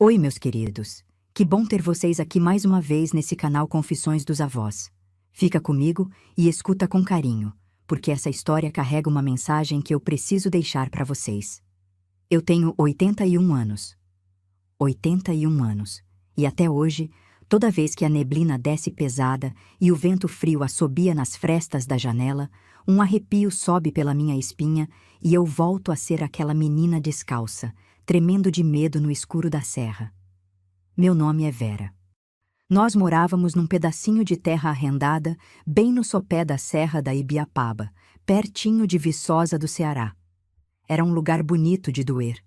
Oi, meus queridos. Que bom ter vocês aqui mais uma vez nesse canal Confissões dos Avós. Fica comigo e escuta com carinho, porque essa história carrega uma mensagem que eu preciso deixar para vocês. Eu tenho 81 anos. 81 anos. E até hoje, toda vez que a neblina desce pesada e o vento frio assobia nas frestas da janela, um arrepio sobe pela minha espinha e eu volto a ser aquela menina descalça, tremendo de medo no escuro da serra. Meu nome é Vera. Nós morávamos num pedacinho de terra arrendada, bem no sopé da serra da Ibiapaba, pertinho de Viçosa do Ceará. Era um lugar bonito de doer.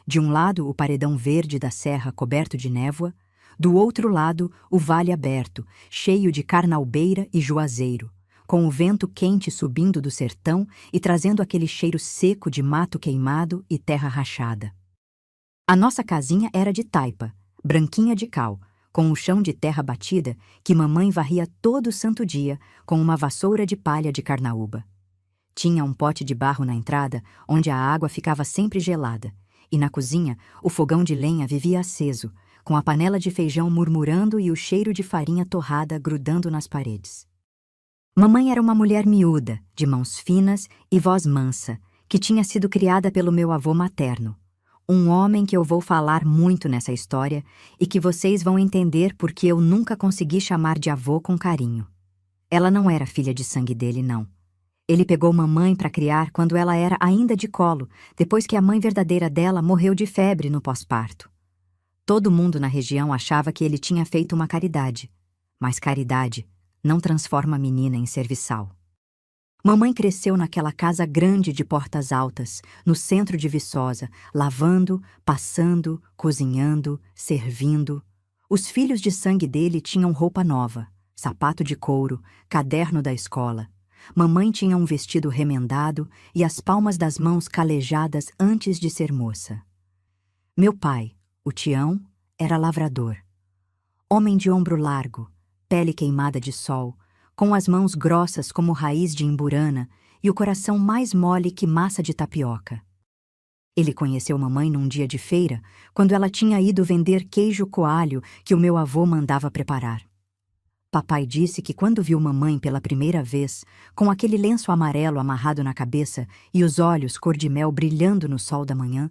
De um lado, o paredão verde da serra coberto de névoa, do outro lado, o vale aberto, cheio de carnaubeira e juazeiro, com o vento quente subindo do sertão e trazendo aquele cheiro seco de mato queimado e terra rachada. A nossa casinha era de taipa, branquinha de cal, com o chão de terra batida que mamãe varria todo santo dia com uma vassoura de palha de carnaúba. Tinha um pote de barro na entrada, onde a água ficava sempre gelada, e na cozinha o fogão de lenha vivia aceso, com a panela de feijão murmurando e o cheiro de farinha torrada grudando nas paredes. Mamãe era uma mulher miúda, de mãos finas e voz mansa, que tinha sido criada pelo meu avô materno. Um homem que eu vou falar muito nessa história e que vocês vão entender porque eu nunca consegui chamar de avô com carinho. Ela não era filha de sangue dele, não. Ele pegou mamãe para criar quando ela era ainda de colo, depois que a mãe verdadeira dela morreu de febre no pós-parto. Todo mundo na região achava que ele tinha feito uma caridade, mas caridade não transforma a menina em serviçal. Mamãe cresceu naquela casa grande de portas altas, no centro de Viçosa, lavando, passando, cozinhando, servindo. Os filhos de sangue dele tinham roupa nova, sapato de couro, caderno da escola. Mamãe tinha um vestido remendado e as palmas das mãos calejadas antes de ser moça. Meu pai, o Tião, era lavrador. Homem de ombro largo, pele queimada de sol, com as mãos grossas como raiz de imburana e o coração mais mole que massa de tapioca. Ele conheceu mamãe num dia de feira, quando ela tinha ido vender queijo coalho que o meu avô mandava preparar. Papai disse que quando viu mamãe pela primeira vez, com aquele lenço amarelo amarrado na cabeça e os olhos cor-de-mel brilhando no sol da manhã,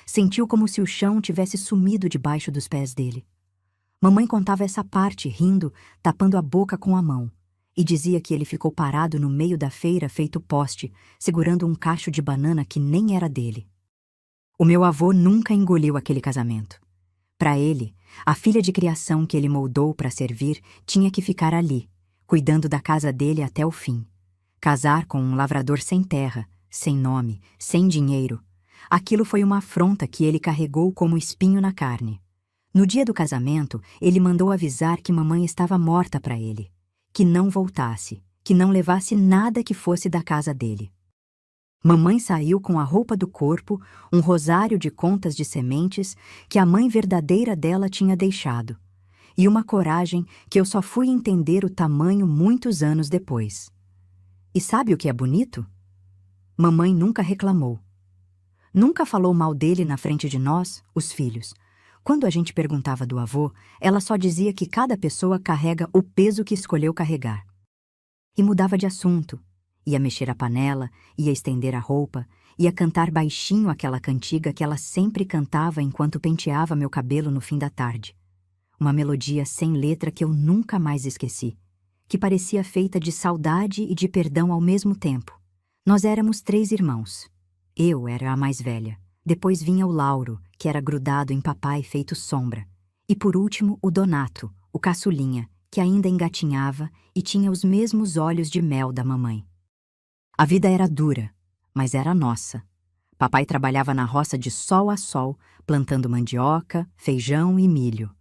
sentiu como se o chão tivesse sumido debaixo dos pés dele. Mamãe contava essa parte, rindo, tapando a boca com a mão, e dizia que ele ficou parado no meio da feira feito poste, segurando um cacho de banana que nem era dele. O meu avô nunca engoliu aquele casamento. Para ele, a filha de criação que ele moldou para servir tinha que ficar ali, cuidando da casa dele até o fim. Casar com um lavrador sem terra, sem nome, sem dinheiro. Aquilo foi uma afronta que ele carregou como espinho na carne. No dia do casamento, ele mandou avisar que mamãe estava morta para ele, que não voltasse, que não levasse nada que fosse da casa dele. Mamãe saiu com a roupa do corpo, um rosário de contas de sementes que a mãe verdadeira dela tinha deixado, e uma coragem que eu só fui entender o tamanho muitos anos depois. E sabe o que é bonito? Mamãe nunca reclamou. Nunca falou mal dele na frente de nós, os filhos. Quando a gente perguntava do avô, ela só dizia que cada pessoa carrega o peso que escolheu carregar. E mudava de assunto. Ia mexer a panela, ia estender a roupa, ia cantar baixinho aquela cantiga que ela sempre cantava enquanto penteava meu cabelo no fim da tarde. Uma melodia sem letra que eu nunca mais esqueci, que parecia feita de saudade e de perdão ao mesmo tempo. Nós éramos 3 irmãos. Eu era a mais velha. Depois vinha o Lauro, que era grudado em papai feito sombra. E por último, o Donato, o caçulinha, que ainda engatinhava e tinha os mesmos olhos de mel da mamãe. A vida era dura, mas era nossa. Papai trabalhava na roça de sol a sol, plantando mandioca, feijão e milho.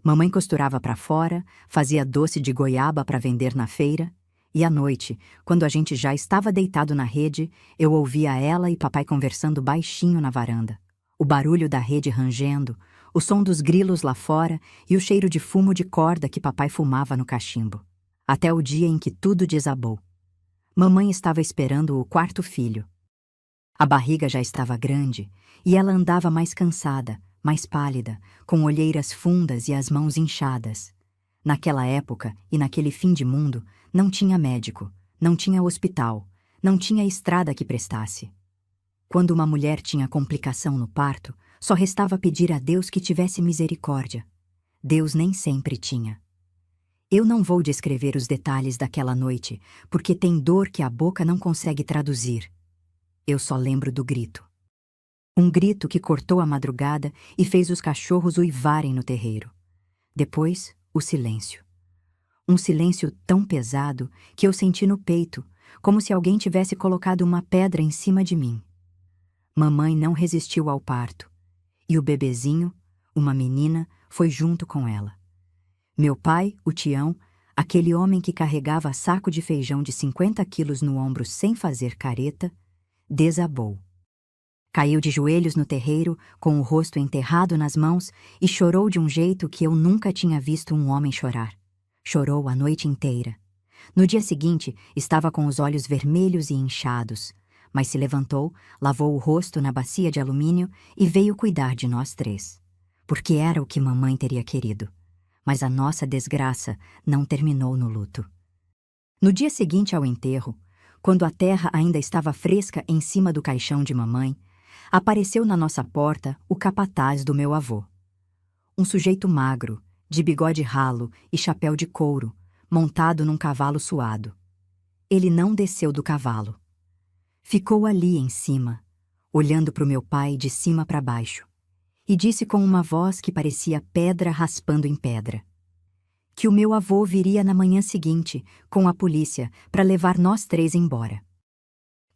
Mamãe costurava para fora, fazia doce de goiaba para vender na feira. E à noite, quando a gente já estava deitado na rede, eu ouvia ela e papai conversando baixinho na varanda. O barulho da rede rangendo, o som dos grilos lá fora e o cheiro de fumo de corda que papai fumava no cachimbo. Até o dia em que tudo desabou. Mamãe estava esperando o 4º filho. A barriga já estava grande e ela andava mais cansada, mais pálida, com olheiras fundas e as mãos inchadas. Naquela época e naquele fim de mundo, não tinha médico, não tinha hospital, não tinha estrada que prestasse. Quando uma mulher tinha complicação no parto, só restava pedir a Deus que tivesse misericórdia. Deus nem sempre tinha. Eu não vou descrever os detalhes daquela noite, porque tem dor que a boca não consegue traduzir. Eu só lembro do grito. Um grito que cortou a madrugada e fez os cachorros uivarem no terreiro. Depois, o silêncio. Um silêncio tão pesado que eu senti no peito, como se alguém tivesse colocado uma pedra em cima de mim. Mamãe não resistiu ao parto, e o bebezinho, uma menina, foi junto com ela. Meu pai, o Tião, aquele homem que carregava saco de feijão de 50 quilos no ombro sem fazer careta, desabou. Caiu de joelhos no terreiro, com o rosto enterrado nas mãos, e chorou de um jeito que eu nunca tinha visto um homem chorar. Chorou a noite inteira. No dia seguinte, estava com os olhos vermelhos e inchados, mas se levantou, lavou o rosto na bacia de alumínio e veio cuidar de nós três. Porque era o que mamãe teria querido. Mas a nossa desgraça não terminou no luto. No dia seguinte ao enterro, quando a terra ainda estava fresca em cima do caixão de mamãe, apareceu na nossa porta o capataz do meu avô. Um sujeito magro, de bigode ralo e chapéu de couro, montado num cavalo suado. Ele não desceu do cavalo. Ficou ali em cima, olhando para o meu pai de cima para baixo, e disse com uma voz que parecia pedra raspando em pedra, que o meu avô viria na manhã seguinte, com a polícia, para levar nós três embora.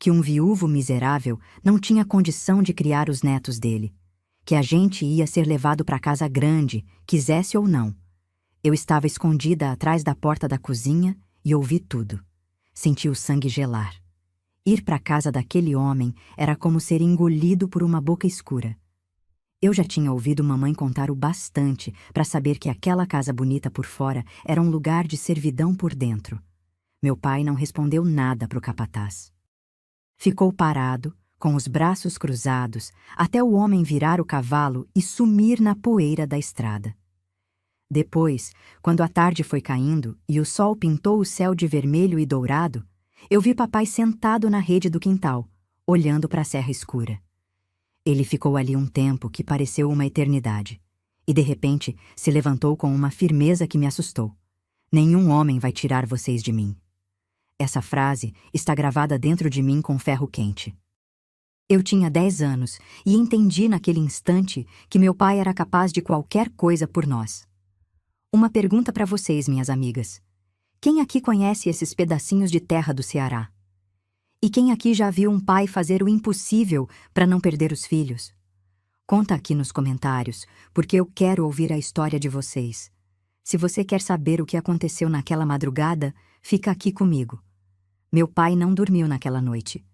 Que um viúvo miserável não tinha condição de criar os netos dele, que a gente ia ser levado para casa grande, quisesse ou não. Eu estava escondida atrás da porta da cozinha e ouvi tudo. Senti o sangue gelar. Ir para a casa daquele homem era como ser engolido por uma boca escura. Eu já tinha ouvido mamãe contar o bastante para saber que aquela casa bonita por fora era um lugar de servidão por dentro. Meu pai não respondeu nada para o capataz. Ficou parado, com os braços cruzados, até o homem virar o cavalo e sumir na poeira da estrada. Depois, quando a tarde foi caindo e o sol pintou o céu de vermelho e dourado, eu vi papai sentado na rede do quintal, olhando para a serra escura. Ele ficou ali um tempo que pareceu uma eternidade, e de repente se levantou com uma firmeza que me assustou. Nenhum homem vai tirar vocês de mim. Essa frase está gravada dentro de mim com ferro quente. Eu tinha 10 anos e entendi naquele instante que meu pai era capaz de qualquer coisa por nós. Uma pergunta para vocês, minhas amigas. Quem aqui conhece esses pedacinhos de terra do Ceará? E quem aqui já viu um pai fazer o impossível para não perder os filhos? Conta aqui nos comentários, porque eu quero ouvir a história de vocês. Se você quer saber o que aconteceu naquela madrugada, fica aqui comigo. Meu pai não dormiu naquela noite.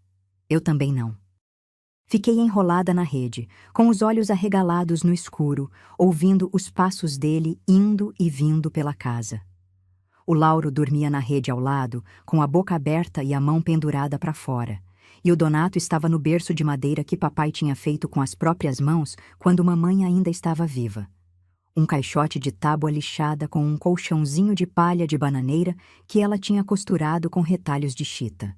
Eu também não. Fiquei enrolada na rede, com os olhos arregalados no escuro, ouvindo os passos dele indo e vindo pela casa. O Lauro dormia na rede ao lado, com a boca aberta e a mão pendurada para fora, e o Donato estava no berço de madeira que papai tinha feito com as próprias mãos quando mamãe ainda estava viva. Um caixote de tábua lixada com um colchãozinho de palha de bananeira que ela tinha costurado com retalhos de chita.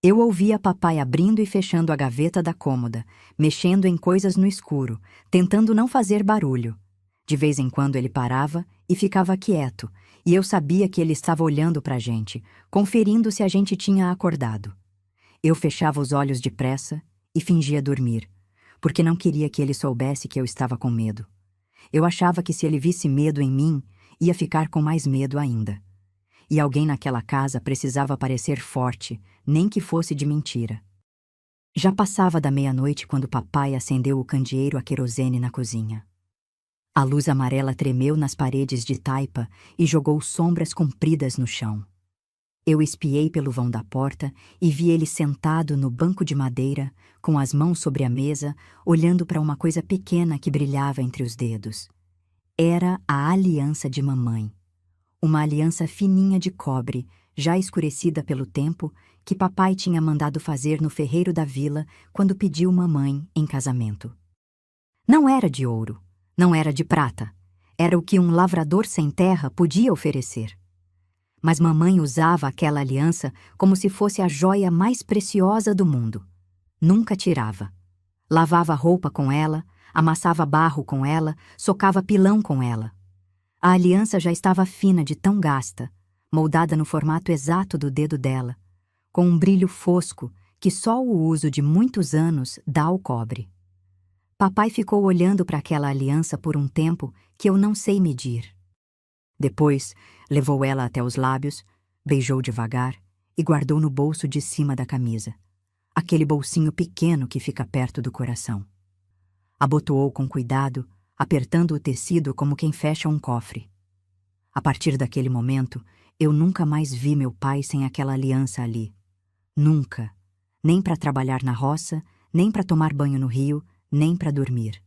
Eu ouvia papai abrindo e fechando a gaveta da cômoda, mexendo em coisas no escuro, tentando não fazer barulho. De vez em quando ele parava e ficava quieto, e eu sabia que ele estava olhando para a gente, conferindo se a gente tinha acordado. Eu fechava os olhos depressa e fingia dormir, porque não queria que ele soubesse que eu estava com medo. Eu achava que se ele visse medo em mim, ia ficar com mais medo ainda. E alguém naquela casa precisava parecer forte, nem que fosse de mentira. Já passava da meia-noite quando papai acendeu o candeeiro a querosene na cozinha. A luz amarela tremeu nas paredes de taipa e jogou sombras compridas no chão. Eu espiei pelo vão da porta e vi ele sentado no banco de madeira, com as mãos sobre a mesa, olhando para uma coisa pequena que brilhava entre os dedos. Era a aliança de mamãe. Uma aliança fininha de cobre, já escurecida pelo tempo, que papai tinha mandado fazer no ferreiro da vila quando pediu mamãe em casamento. Não era de ouro, não era de prata. Era o que um lavrador sem terra podia oferecer. Mas mamãe usava aquela aliança como se fosse a joia mais preciosa do mundo. Nunca tirava. Lavava roupa com ela, amassava barro com ela, socava pilão com ela. A aliança já estava fina de tão gasta, moldada no formato exato do dedo dela, com um brilho fosco que só o uso de muitos anos dá ao cobre. Papai ficou olhando para aquela aliança por um tempo que eu não sei medir. Depois, levou ela até os lábios, beijou devagar e guardou no bolso de cima da camisa, aquele bolsinho pequeno que fica perto do coração. Abotoou com cuidado, apertando o tecido como quem fecha um cofre. A partir daquele momento, eu nunca mais vi meu pai sem aquela aliança ali. Nunca. Nem para trabalhar na roça, nem para tomar banho no rio, nem para dormir.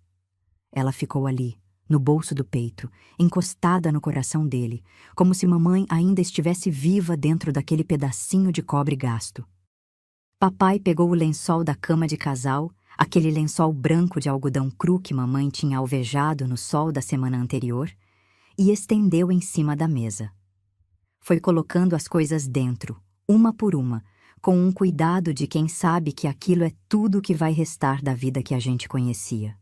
Ela ficou ali, no bolso do peito, encostada no coração dele, como se mamãe ainda estivesse viva dentro daquele pedacinho de cobre gasto. Papai pegou o lençol da cama de casal, aquele lençol branco de algodão cru que mamãe tinha alvejado no sol da semana anterior, e estendeu em cima da mesa. Foi colocando as coisas dentro, uma por uma, com um cuidado de quem sabe que aquilo é tudo que vai restar da vida que a gente conhecia.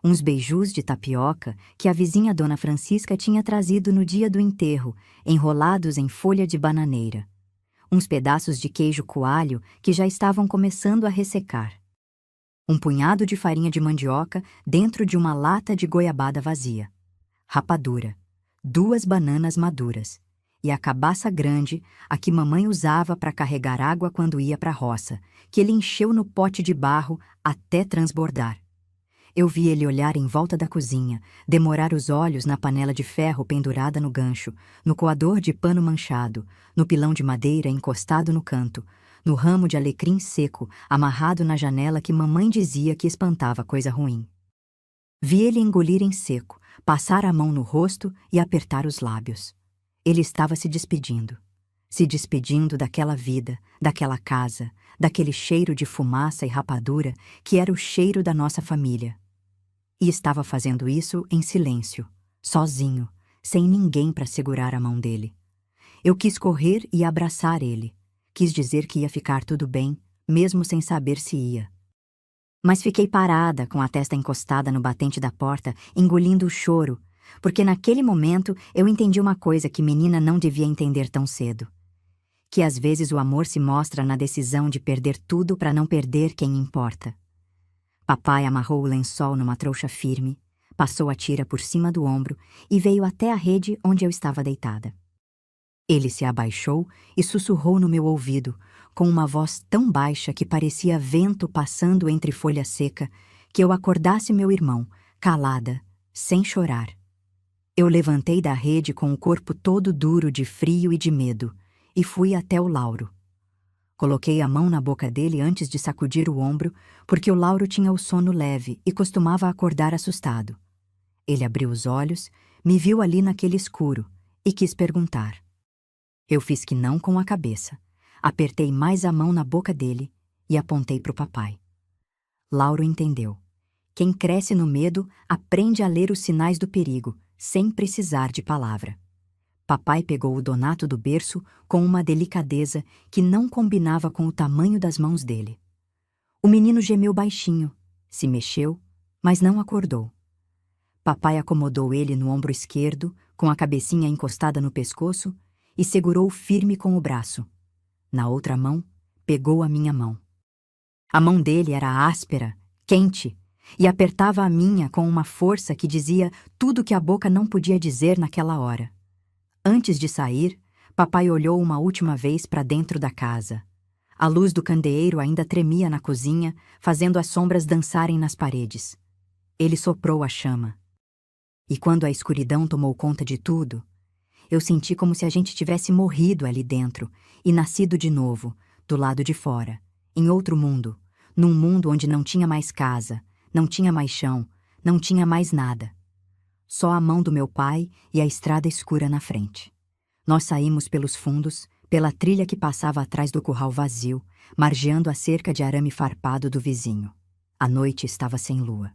Uns beijus de tapioca que a vizinha Dona Francisca tinha trazido no dia do enterro, enrolados em folha de bananeira. Uns pedaços de queijo coalho que já estavam começando a ressecar. Um punhado de farinha de mandioca dentro de uma lata de goiabada vazia. Rapadura. 2 bananas maduras. E a cabaça grande, a que mamãe usava para carregar água quando ia para a roça, que ele encheu no pote de barro até transbordar. Eu vi ele olhar em volta da cozinha, demorar os olhos na panela de ferro pendurada no gancho, no coador de pano manchado, no pilão de madeira encostado no canto, no ramo de alecrim seco amarrado na janela que mamãe dizia que espantava coisa ruim. Vi ele engolir em seco, passar a mão no rosto e apertar os lábios. Ele estava se despedindo daquela vida, daquela casa, daquele cheiro de fumaça e rapadura que era o cheiro da nossa família. E estava fazendo isso em silêncio, sozinho, sem ninguém para segurar a mão dele. Eu quis correr e abraçar ele. Quis dizer que ia ficar tudo bem, mesmo sem saber se ia. Mas fiquei parada, com a testa encostada no batente da porta, engolindo o choro, porque naquele momento eu entendi uma coisa que menina não devia entender tão cedo. Que às vezes o amor se mostra na decisão de perder tudo para não perder quem importa. Papai amarrou o lençol numa trouxa firme, passou a tira por cima do ombro e veio até a rede onde eu estava deitada. Ele se abaixou e sussurrou no meu ouvido, com uma voz tão baixa que parecia vento passando entre folha seca, que eu acordasse meu irmão, calada, sem chorar. Eu levantei da rede com o corpo todo duro de frio e de medo, e fui até o Lauro. Coloquei a mão na boca dele antes de sacudir o ombro, porque o Lauro tinha o sono leve e costumava acordar assustado. Ele abriu os olhos, me viu ali naquele escuro e quis perguntar. Eu fiz que não com a cabeça. Apertei mais a mão na boca dele e apontei para o papai. Lauro entendeu. Quem cresce no medo aprende a ler os sinais do perigo, sem precisar de palavra. Papai pegou o Donato do berço com uma delicadeza que não combinava com o tamanho das mãos dele. O menino gemeu baixinho, se mexeu, mas não acordou. Papai acomodou ele no ombro esquerdo, com a cabecinha encostada no pescoço, e segurou firme com o braço. Na outra mão, pegou a minha mão. A mão dele era áspera, quente, e apertava a minha com uma força que dizia tudo que a boca não podia dizer naquela hora. Antes de sair, papai olhou uma última vez para dentro da casa. A luz do candeeiro ainda tremia na cozinha, fazendo as sombras dançarem nas paredes. Ele soprou a chama. E quando a escuridão tomou conta de tudo, eu senti como se a gente tivesse morrido ali dentro e nascido de novo, do lado de fora, em outro mundo, num mundo onde não tinha mais casa, não tinha mais chão, não tinha mais nada. Só a mão do meu pai e a estrada escura na frente. Nós saímos pelos fundos, pela trilha que passava atrás do curral vazio, margeando a cerca de arame farpado do vizinho. A noite estava sem lua.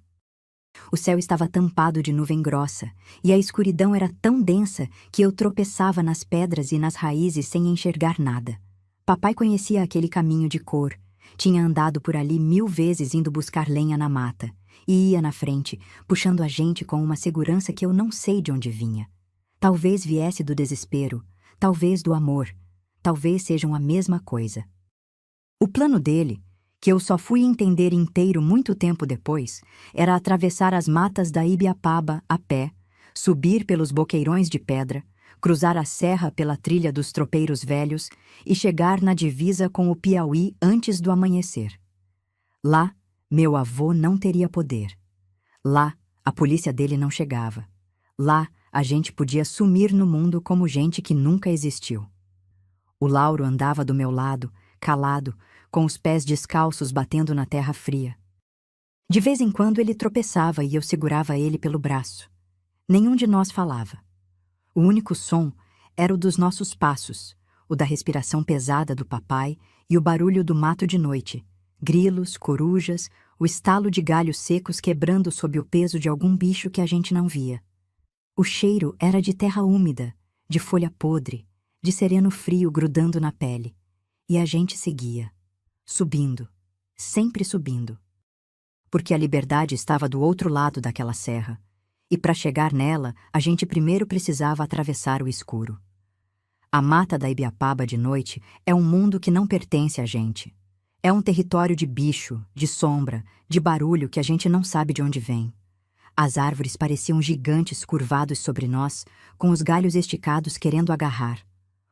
O céu estava tampado de nuvem grossa, e a escuridão era tão densa que eu tropeçava nas pedras e nas raízes sem enxergar nada. Papai conhecia aquele caminho de cor. Tinha andado por ali 1000 vezes indo buscar lenha na mata, e ia na frente, puxando a gente com uma segurança que eu não sei de onde vinha. Talvez viesse do desespero, talvez do amor, talvez sejam a mesma coisa. O plano dele, que eu só fui entender inteiro muito tempo depois, era atravessar as matas da Ibiapaba a pé, subir pelos boqueirões de pedra, cruzar a serra pela trilha dos tropeiros velhos e chegar na divisa com o Piauí antes do amanhecer. Lá, meu avô não teria poder. Lá, a polícia dele não chegava. Lá, a gente podia sumir no mundo como gente que nunca existiu. O Lauro andava do meu lado, calado, com os pés descalços batendo na terra fria. De vez em quando ele tropeçava e eu segurava ele pelo braço. Nenhum de nós falava. O único som era o dos nossos passos, o da respiração pesada do papai e o barulho do mato de noite, grilos, corujas, o estalo de galhos secos quebrando sob o peso de algum bicho que a gente não via. O cheiro era de terra úmida, de folha podre, de sereno frio grudando na pele. E a gente seguia, subindo, sempre subindo. Porque a liberdade estava do outro lado daquela serra, e para chegar nela, a gente primeiro precisava atravessar o escuro. A mata da Ibiapaba de noite é um mundo que não pertence a gente. É um território de bicho, de sombra, de barulho que a gente não sabe de onde vem. As árvores pareciam gigantes curvados sobre nós, com os galhos esticados querendo agarrar.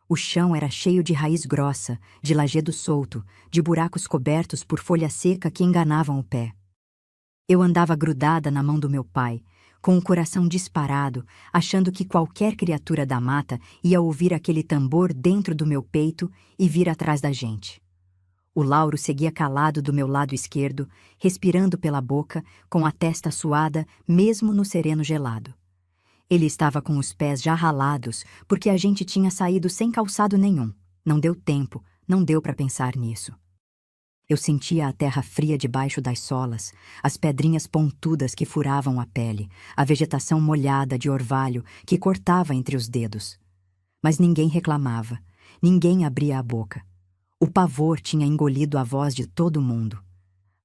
O chão era cheio de raiz grossa, de lajedo solto, de buracos cobertos por folha seca que enganavam o pé. Eu andava grudada na mão do meu pai, com o coração disparado, achando que qualquer criatura da mata ia ouvir aquele tambor dentro do meu peito e vir atrás da gente. O Lauro seguia calado do meu lado esquerdo, respirando pela boca, com a testa suada, mesmo no sereno gelado. Ele estava com os pés já ralados, porque a gente tinha saído sem calçado nenhum. Não deu tempo, não deu para pensar nisso. Eu sentia a terra fria debaixo das solas, as pedrinhas pontudas que furavam a pele, a vegetação molhada de orvalho que cortava entre os dedos. Mas ninguém reclamava, ninguém abria a boca. O pavor tinha engolido a voz de todo mundo.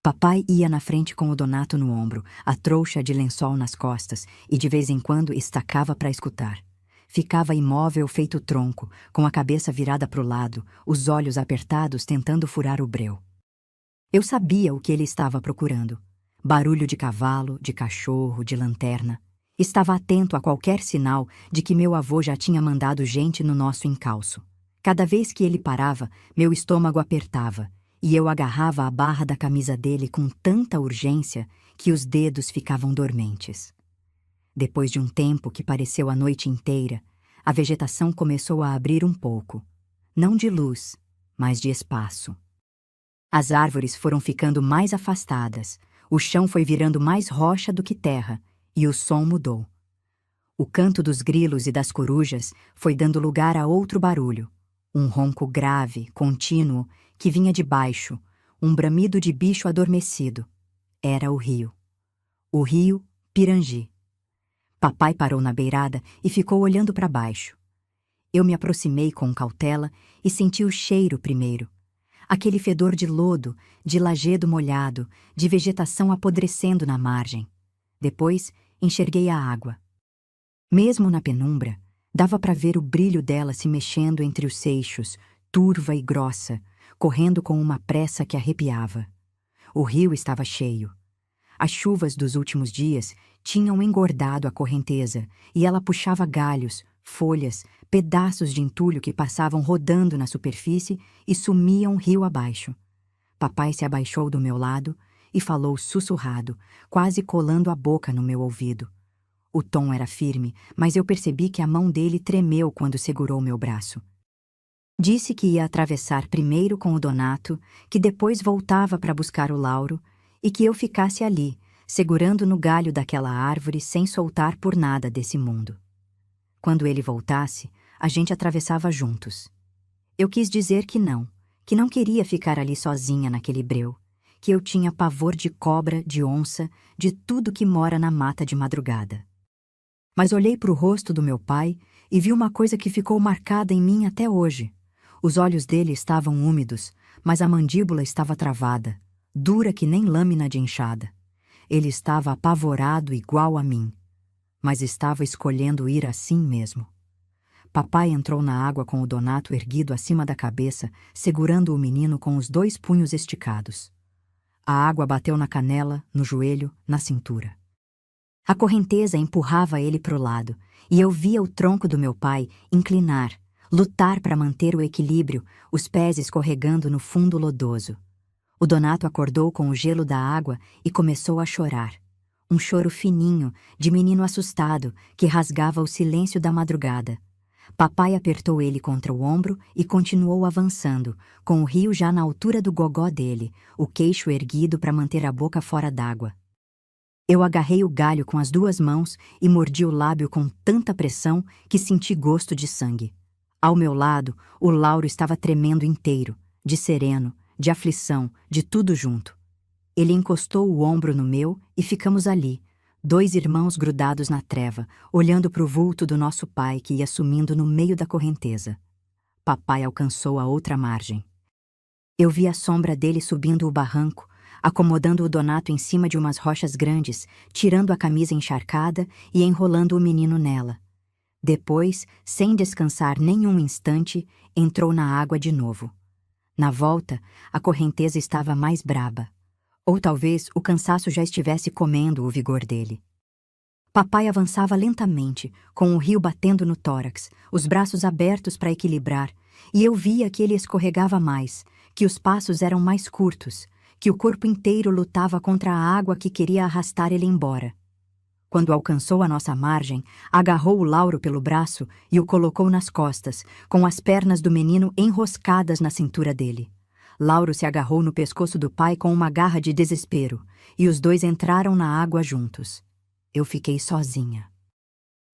Papai ia na frente com o Donato no ombro, a trouxa de lençol nas costas, e de vez em quando estacava para escutar. Ficava imóvel feito tronco, com a cabeça virada para o lado, os olhos apertados tentando furar o breu. Eu sabia o que ele estava procurando. Barulho de cavalo, de cachorro, de lanterna. Estava atento a qualquer sinal de que meu avô já tinha mandado gente no nosso encalço. Cada vez que ele parava, meu estômago apertava, e eu agarrava a barra da camisa dele com tanta urgência que os dedos ficavam dormentes. Depois de um tempo que pareceu a noite inteira, a vegetação começou a abrir um pouco. Não de luz, mas de espaço. As árvores foram ficando mais afastadas, o chão foi virando mais rocha do que terra, e o som mudou. O canto dos grilos e das corujas foi dando lugar a outro barulho, um ronco grave, contínuo, que vinha de baixo, um bramido de bicho adormecido. Era o rio. O rio Pirangi. Papai parou na beirada e ficou olhando para baixo. Eu me aproximei com cautela e senti o cheiro primeiro. Aquele fedor de lodo, de lajedo molhado, de vegetação apodrecendo na margem. Depois, enxerguei a água. Mesmo na penumbra, dava para ver o brilho dela se mexendo entre os seixos, turva e grossa, correndo com uma pressa que arrepiava. O rio estava cheio. As chuvas dos últimos dias tinham engordado a correnteza e ela puxava galhos, folhas, pedaços de entulho que passavam rodando na superfície e sumiam rio abaixo. Papai se abaixou do meu lado e falou sussurrado, quase colando a boca no meu ouvido. O tom era firme, mas eu percebi que a mão dele tremeu quando segurou meu braço. Disse que ia atravessar primeiro com o Donato, que depois voltava para buscar o Lauro e que eu ficasse ali, segurando no galho daquela árvore sem soltar por nada desse mundo. Quando ele voltasse, a gente atravessava juntos. Eu quis dizer que não queria ficar ali sozinha naquele breu, que eu tinha pavor de cobra, de onça, de tudo que mora na mata de madrugada. Mas olhei para o rosto do meu pai e vi uma coisa que ficou marcada em mim até hoje. Os olhos dele estavam úmidos, mas a mandíbula estava travada, dura que nem lâmina de enxada. Ele estava apavorado igual a mim, mas estava escolhendo ir assim mesmo. Papai entrou na água com o Donato erguido acima da cabeça, segurando o menino com os 2 punhos esticados. A água bateu na canela, no joelho, na cintura. A correnteza empurrava ele para o lado, e eu via o tronco do meu pai inclinar, lutar para manter o equilíbrio, os pés escorregando no fundo lodoso. O Donato acordou com o gelo da água e começou a chorar. Um choro fininho, de menino assustado, que rasgava o silêncio da madrugada. Papai apertou ele contra o ombro e continuou avançando, com o rio já na altura do gogó dele, o queixo erguido para manter a boca fora d'água. Eu agarrei o galho com as 2 mãos e mordi o lábio com tanta pressão que senti gosto de sangue. Ao meu lado, o Lauro estava tremendo inteiro, de sereno, de aflição, de tudo junto. Ele encostou o ombro no meu e ficamos ali, 2 irmãos grudados na treva, olhando para o vulto do nosso pai que ia sumindo no meio da correnteza. Papai alcançou a outra margem. Eu vi a sombra dele subindo o barranco, acomodando o Donato em cima de umas rochas grandes, tirando a camisa encharcada e enrolando o menino nela. Depois, sem descansar nem um instante, entrou na água de novo. Na volta, a correnteza estava mais braba. Ou talvez o cansaço já estivesse comendo o vigor dele. Papai avançava lentamente, com o rio batendo no tórax, os braços abertos para equilibrar, e eu via que ele escorregava mais, que os passos eram mais curtos, que o corpo inteiro lutava contra a água que queria arrastar ele embora. Quando alcançou a nossa margem, agarrou o Lauro pelo braço e o colocou nas costas, com as pernas do menino enroscadas na cintura dele. Lauro se agarrou no pescoço do pai com uma garra de desespero, e os 2 entraram na água juntos. Eu fiquei sozinha.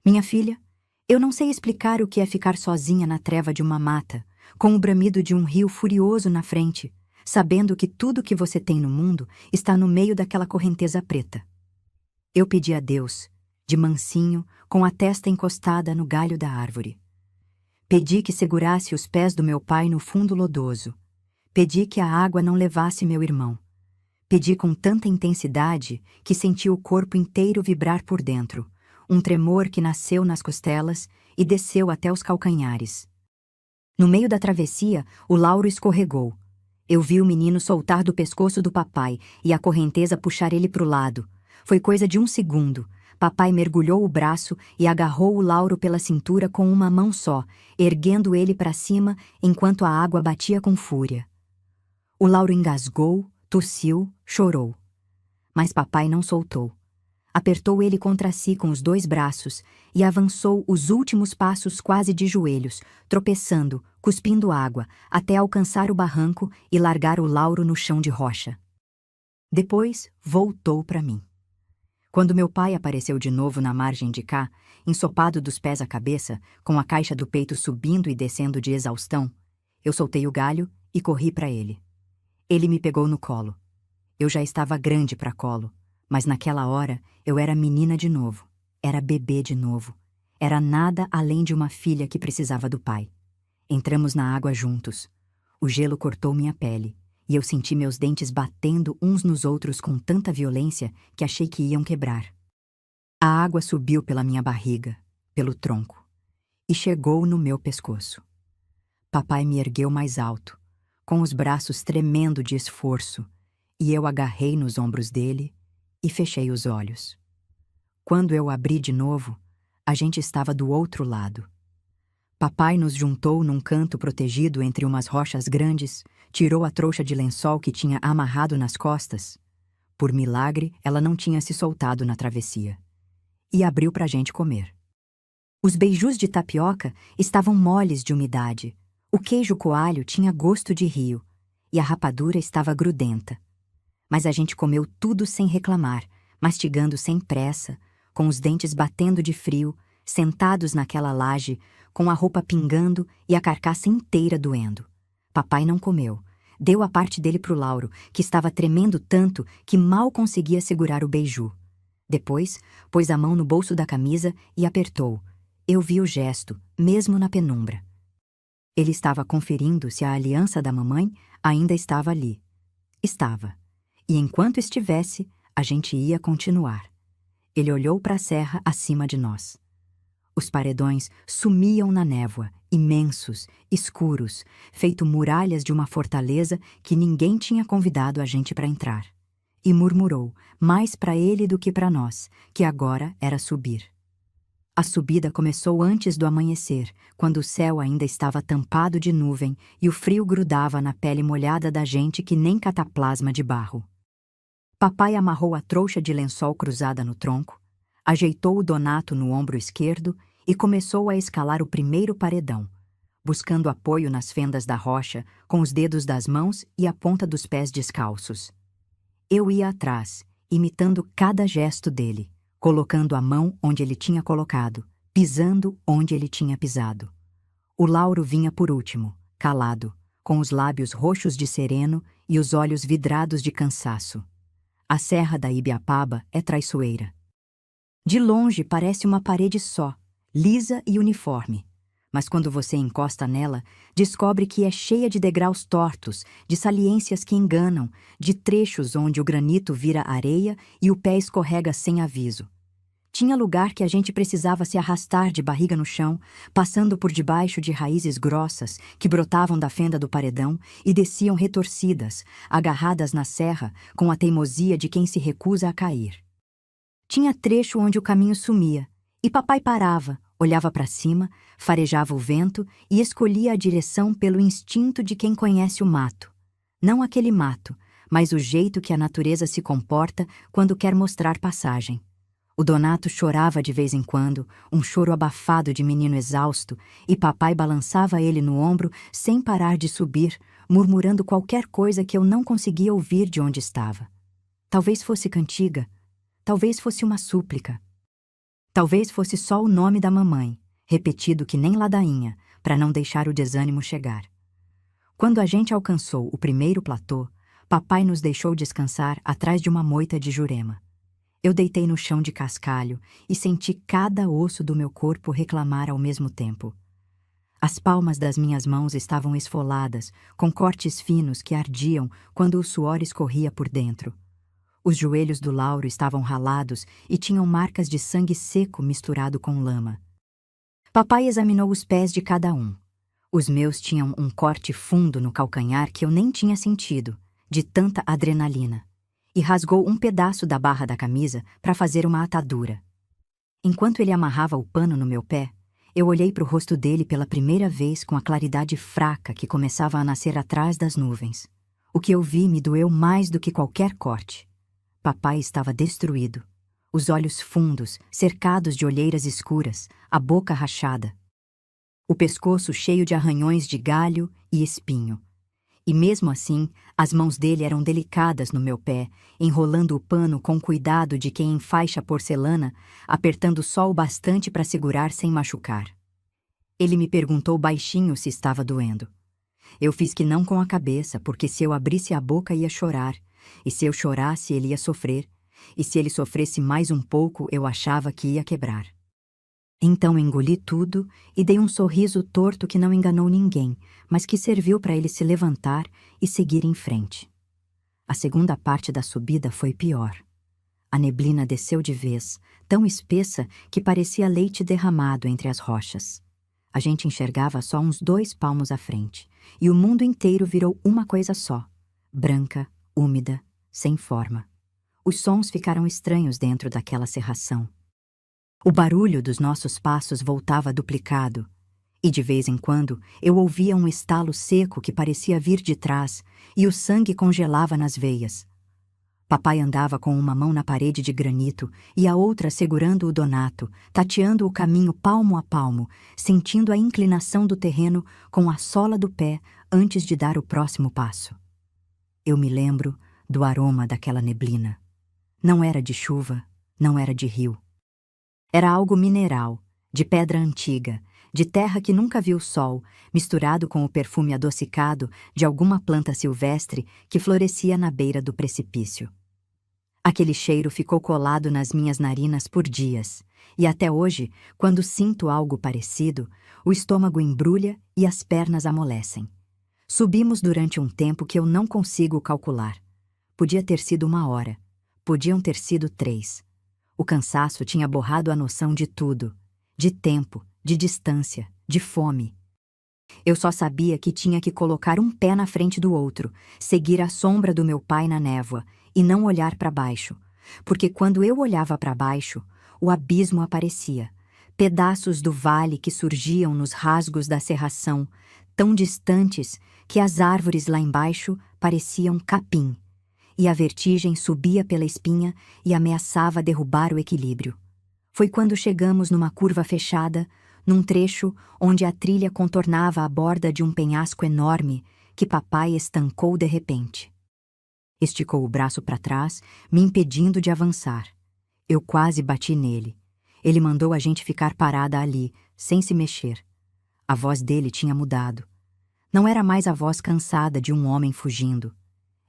Minha filha, eu não sei explicar o que é ficar sozinha na treva de uma mata, com o bramido de um rio furioso na frente, sabendo que tudo que você tem no mundo está no meio daquela correnteza preta. Eu pedi a Deus, de mansinho, com a testa encostada no galho da árvore. Pedi que segurasse os pés do meu pai no fundo lodoso. Pedi que a água não levasse meu irmão. Pedi com tanta intensidade que senti o corpo inteiro vibrar por dentro, um tremor que nasceu nas costelas e desceu até os calcanhares. No meio da travessia, o Lauro escorregou. Eu vi o menino soltar do pescoço do papai e a correnteza puxar ele para o lado. Foi coisa de 1 segundo. Papai mergulhou o braço e agarrou o Lauro pela cintura com uma mão só, erguendo ele para cima enquanto a água batia com fúria. O Lauro engasgou, tossiu, chorou. Mas papai não soltou. Apertou ele contra si com os 2 braços e avançou os últimos passos quase de joelhos, tropeçando, cuspindo água, até alcançar o barranco e largar o Lauro no chão de rocha. Depois, voltou para mim. Quando meu pai apareceu de novo na margem de cá, ensopado dos pés à cabeça, com a caixa do peito subindo e descendo de exaustão, eu soltei o galho e corri para ele. Ele me pegou no colo. Eu já estava grande para colo, mas naquela hora eu era menina de novo, era bebê de novo, era nada além de uma filha que precisava do pai. Entramos na água juntos. O gelo cortou minha pele, e eu senti meus dentes batendo uns nos outros com tanta violência que achei que iam quebrar. A água subiu pela minha barriga, pelo tronco, e chegou no meu pescoço. Papai me ergueu mais alto, com os braços tremendo de esforço, e eu agarrei nos ombros dele e fechei os olhos. Quando eu abri de novo, a gente estava do outro lado. Papai nos juntou num canto protegido entre umas rochas grandes, tirou a trouxa de lençol que tinha amarrado nas costas. Por milagre, ela não tinha se soltado na travessia. E abriu pra gente comer. Os beijus de tapioca estavam moles de umidade. O queijo coalho tinha gosto de rio, e a rapadura estava grudenta. Mas a gente comeu tudo sem reclamar, mastigando sem pressa, com os dentes batendo de frio, sentados naquela laje, com a roupa pingando e a carcaça inteira doendo. Papai não comeu. Deu a parte dele pro Lauro, que estava tremendo tanto que mal conseguia segurar o beiju. Depois, pôs a mão no bolso da camisa e apertou. Eu vi o gesto, mesmo na penumbra. Ele estava conferindo se a aliança da mamãe ainda estava ali. Estava. E enquanto estivesse, a gente ia continuar. Ele olhou para a serra acima de nós. Os paredões sumiam na névoa, imensos, escuros, feito muralhas de uma fortaleza que ninguém tinha convidado a gente para entrar. E murmurou, mais para ele do que para nós, que agora era subir. A subida começou antes do amanhecer, quando o céu ainda estava tampado de nuvem e o frio grudava na pele molhada da gente que nem cataplasma de barro. Papai amarrou a trouxa de lençol cruzada no tronco, ajeitou o Donato no ombro esquerdo e começou a escalar o primeiro paredão, buscando apoio nas fendas da rocha com os dedos das mãos e a ponta dos pés descalços. Eu ia atrás, imitando cada gesto dele, colocando a mão onde ele tinha colocado, pisando onde ele tinha pisado. O Lauro vinha por último, calado, com os lábios roxos de sereno e os olhos vidrados de cansaço. A serra da Ibiapaba é traiçoeira. De longe parece uma parede só, lisa e uniforme. Mas quando você encosta nela, descobre que é cheia de degraus tortos, de saliências que enganam, de trechos onde o granito vira areia e o pé escorrega sem aviso. Tinha lugar que a gente precisava se arrastar de barriga no chão, passando por debaixo de raízes grossas que brotavam da fenda do paredão e desciam retorcidas, agarradas na serra com a teimosia de quem se recusa a cair. Tinha trecho onde o caminho sumia, e papai parava, olhava para cima, farejava o vento e escolhia a direção pelo instinto de quem conhece o mato. Não aquele mato, mas o jeito que a natureza se comporta quando quer mostrar passagem. O Donato chorava de vez em quando, um choro abafado de menino exausto, e papai balançava ele no ombro sem parar de subir, murmurando qualquer coisa que eu não conseguia ouvir de onde estava. Talvez fosse cantiga, talvez fosse uma súplica. Talvez fosse só o nome da mamãe, repetido que nem ladainha, para não deixar o desânimo chegar. Quando a gente alcançou o primeiro platô, papai nos deixou descansar atrás de uma moita de jurema. Eu deitei no chão de cascalho e senti cada osso do meu corpo reclamar ao mesmo tempo. As palmas das minhas mãos estavam esfoladas, com cortes finos que ardiam quando o suor escorria por dentro. Os joelhos do Lauro estavam ralados e tinham marcas de sangue seco misturado com lama. Papai examinou os pés de cada um. Os meus tinham um corte fundo no calcanhar que eu nem tinha sentido, de tanta adrenalina, e rasgou um pedaço da barra da camisa para fazer uma atadura. Enquanto ele amarrava o pano no meu pé, eu olhei para o rosto dele pela primeira vez com a claridade fraca que começava a nascer atrás das nuvens. O que eu vi me doeu mais do que qualquer corte. Papai estava destruído. Os olhos fundos, cercados de olheiras escuras, a boca rachada. O pescoço cheio de arranhões de galho e espinho. E mesmo assim, as mãos dele eram delicadas no meu pé, enrolando o pano com cuidado de quem enfaixa porcelana, apertando só o bastante para segurar sem machucar. Ele me perguntou baixinho se estava doendo. Eu fiz que não com a cabeça, porque se eu abrisse a boca ia chorar, e se eu chorasse ele ia sofrer, e se ele sofresse mais um pouco eu achava que ia quebrar. Então engoli tudo e dei um sorriso torto que não enganou ninguém, mas que serviu para ele se levantar e seguir em frente. A segunda parte da subida foi pior. A neblina desceu de vez, tão espessa que parecia leite derramado entre as rochas. A gente enxergava só uns 2 palmos à frente, e o mundo inteiro virou uma coisa só, branca, úmida, sem forma. Os sons ficaram estranhos dentro daquela cerração. O barulho dos nossos passos voltava duplicado, e de vez em quando eu ouvia um estalo seco que parecia vir de trás, e o sangue congelava nas veias. Papai andava com uma mão na parede de granito e a outra segurando o Donato, tateando o caminho palmo a palmo, sentindo a inclinação do terreno com a sola do pé antes de dar o próximo passo. Eu me lembro do aroma daquela neblina. Não era de chuva, não era de rio. Era algo mineral, de pedra antiga, de terra que nunca viu sol, misturado com o perfume adocicado de alguma planta silvestre que florescia na beira do precipício. Aquele cheiro ficou colado nas minhas narinas por dias, e até hoje, quando sinto algo parecido, o estômago embrulha e as pernas amolecem. Subimos durante um tempo que eu não consigo calcular. Podia ter sido 1 hora, podiam ter sido 3. O cansaço tinha borrado a noção de tudo, de tempo, de distância, de fome. Eu só sabia que tinha que colocar um pé na frente do outro, seguir a sombra do meu pai na névoa e não olhar para baixo, porque quando eu olhava para baixo, o abismo aparecia, pedaços do vale que surgiam nos rasgos da cerração, tão distantes que as árvores lá embaixo pareciam capim, e a vertigem subia pela espinha e ameaçava derrubar o equilíbrio. Foi quando chegamos numa curva fechada, num trecho onde a trilha contornava a borda de um penhasco enorme, que papai estancou de repente. Esticou o braço para trás, me impedindo de avançar. Eu quase bati nele. Ele mandou a gente ficar parada ali, sem se mexer. A voz dele tinha mudado. Não era mais a voz cansada de um homem fugindo.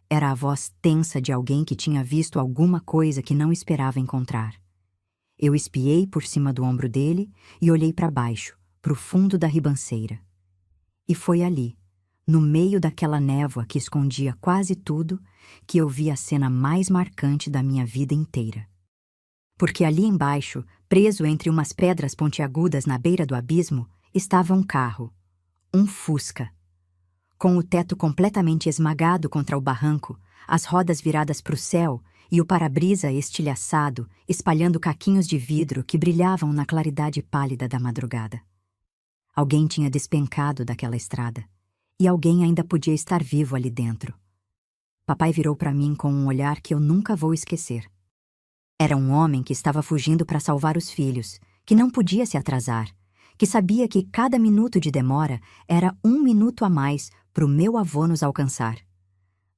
Era a voz tensa de alguém que tinha visto alguma coisa que não esperava encontrar. Eu espiei por cima do ombro dele e olhei para baixo, para o fundo da ribanceira. E foi ali, no meio daquela névoa que escondia quase tudo, que eu vi a cena mais marcante da minha vida inteira. Porque ali embaixo, preso entre umas pedras pontiagudas na beira do abismo, estava um carro, um Fusca. Com o teto completamente esmagado contra o barranco, as rodas viradas para o céu e o para-brisa estilhaçado, espalhando caquinhos de vidro que brilhavam na claridade pálida da madrugada. Alguém tinha despencado daquela estrada, e alguém ainda podia estar vivo ali dentro. Papai virou para mim com um olhar que eu nunca vou esquecer. Era um homem que estava fugindo para salvar os filhos, que não podia se atrasar, que sabia que cada minuto de demora era 1 minuto a mais para o meu avô nos alcançar.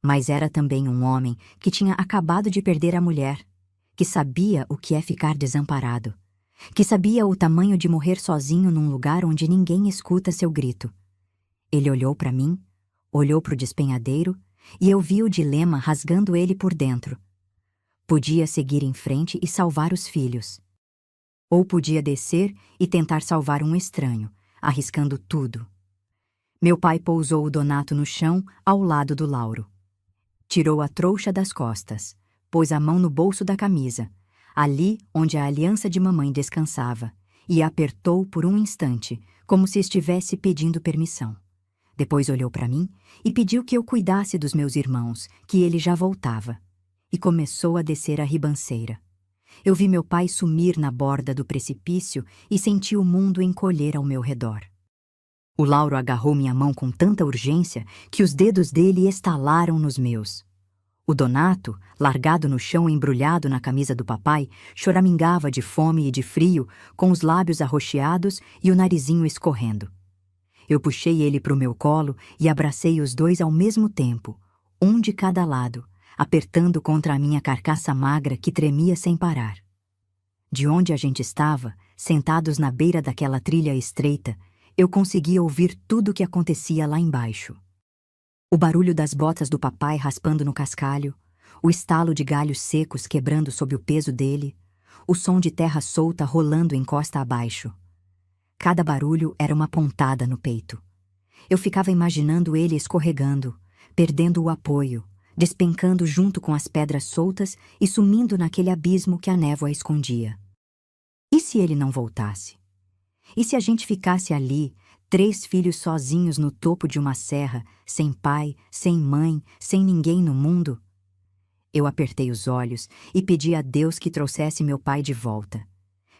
Mas era também um homem que tinha acabado de perder a mulher, que sabia o que é ficar desamparado, que sabia o tamanho de morrer sozinho num lugar onde ninguém escuta seu grito. Ele olhou para mim, olhou para o despenhadeiro, e eu vi o dilema rasgando ele por dentro. Podia seguir em frente e salvar os filhos. Ou podia descer e tentar salvar um estranho, arriscando tudo. Meu pai pousou o Donato no chão, ao lado do Lauro. Tirou a trouxa das costas, pôs a mão no bolso da camisa, ali onde a aliança de mamãe descansava, e a apertou por um instante, como se estivesse pedindo permissão. Depois olhou para mim e pediu que eu cuidasse dos meus irmãos, que ele já voltava. E começou a descer a ribanceira. Eu vi meu pai sumir na borda do precipício e senti o mundo encolher ao meu redor. O Lauro agarrou minha mão com tanta urgência que os dedos dele estalaram nos meus. O Donato, largado no chão embrulhado na camisa do papai, choramingava de fome e de frio, com os lábios arroxeados e o narizinho escorrendo. Eu puxei ele para o meu colo e abracei os dois ao mesmo tempo, um de cada lado, apertando contra a minha carcaça magra que tremia sem parar. De onde a gente estava, sentados na beira daquela trilha estreita, eu conseguia ouvir tudo o que acontecia lá embaixo. O barulho das botas do papai raspando no cascalho, o estalo de galhos secos quebrando sob o peso dele, o som de terra solta rolando encosta abaixo. Cada barulho era uma pontada no peito. Eu ficava imaginando ele escorregando, perdendo o apoio, despencando junto com as pedras soltas e sumindo naquele abismo que a névoa escondia. E se ele não voltasse? E se a gente ficasse ali, 3 filhos sozinhos no topo de uma serra, sem pai, sem mãe, sem ninguém no mundo? Eu apertei os olhos e pedi a Deus que trouxesse meu pai de volta.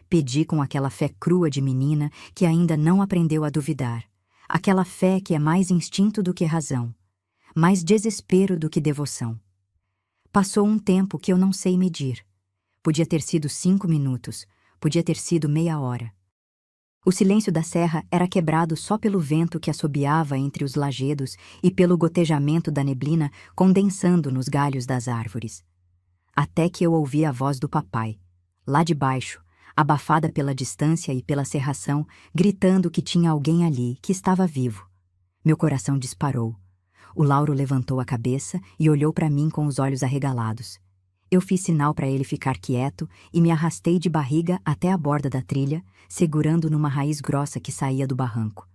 Pedi com aquela fé crua de menina que ainda não aprendeu a duvidar, aquela fé que é mais instinto do que razão, mais desespero do que devoção. Passou um tempo que eu não sei medir. Podia ter sido 5 minutos, podia ter sido meia hora. O silêncio da serra era quebrado só pelo vento que assobiava entre os lajedos e pelo gotejamento da neblina condensando nos galhos das árvores. Até que eu ouvi a voz do papai, lá de baixo, abafada pela distância e pela cerração, gritando que tinha alguém ali, que estava vivo. Meu coração disparou. O Lauro levantou a cabeça e olhou para mim com os olhos arregalados. Eu fiz sinal para ele ficar quieto e me arrastei de barriga até a borda da trilha, segurando numa raiz grossa que saía do barranco.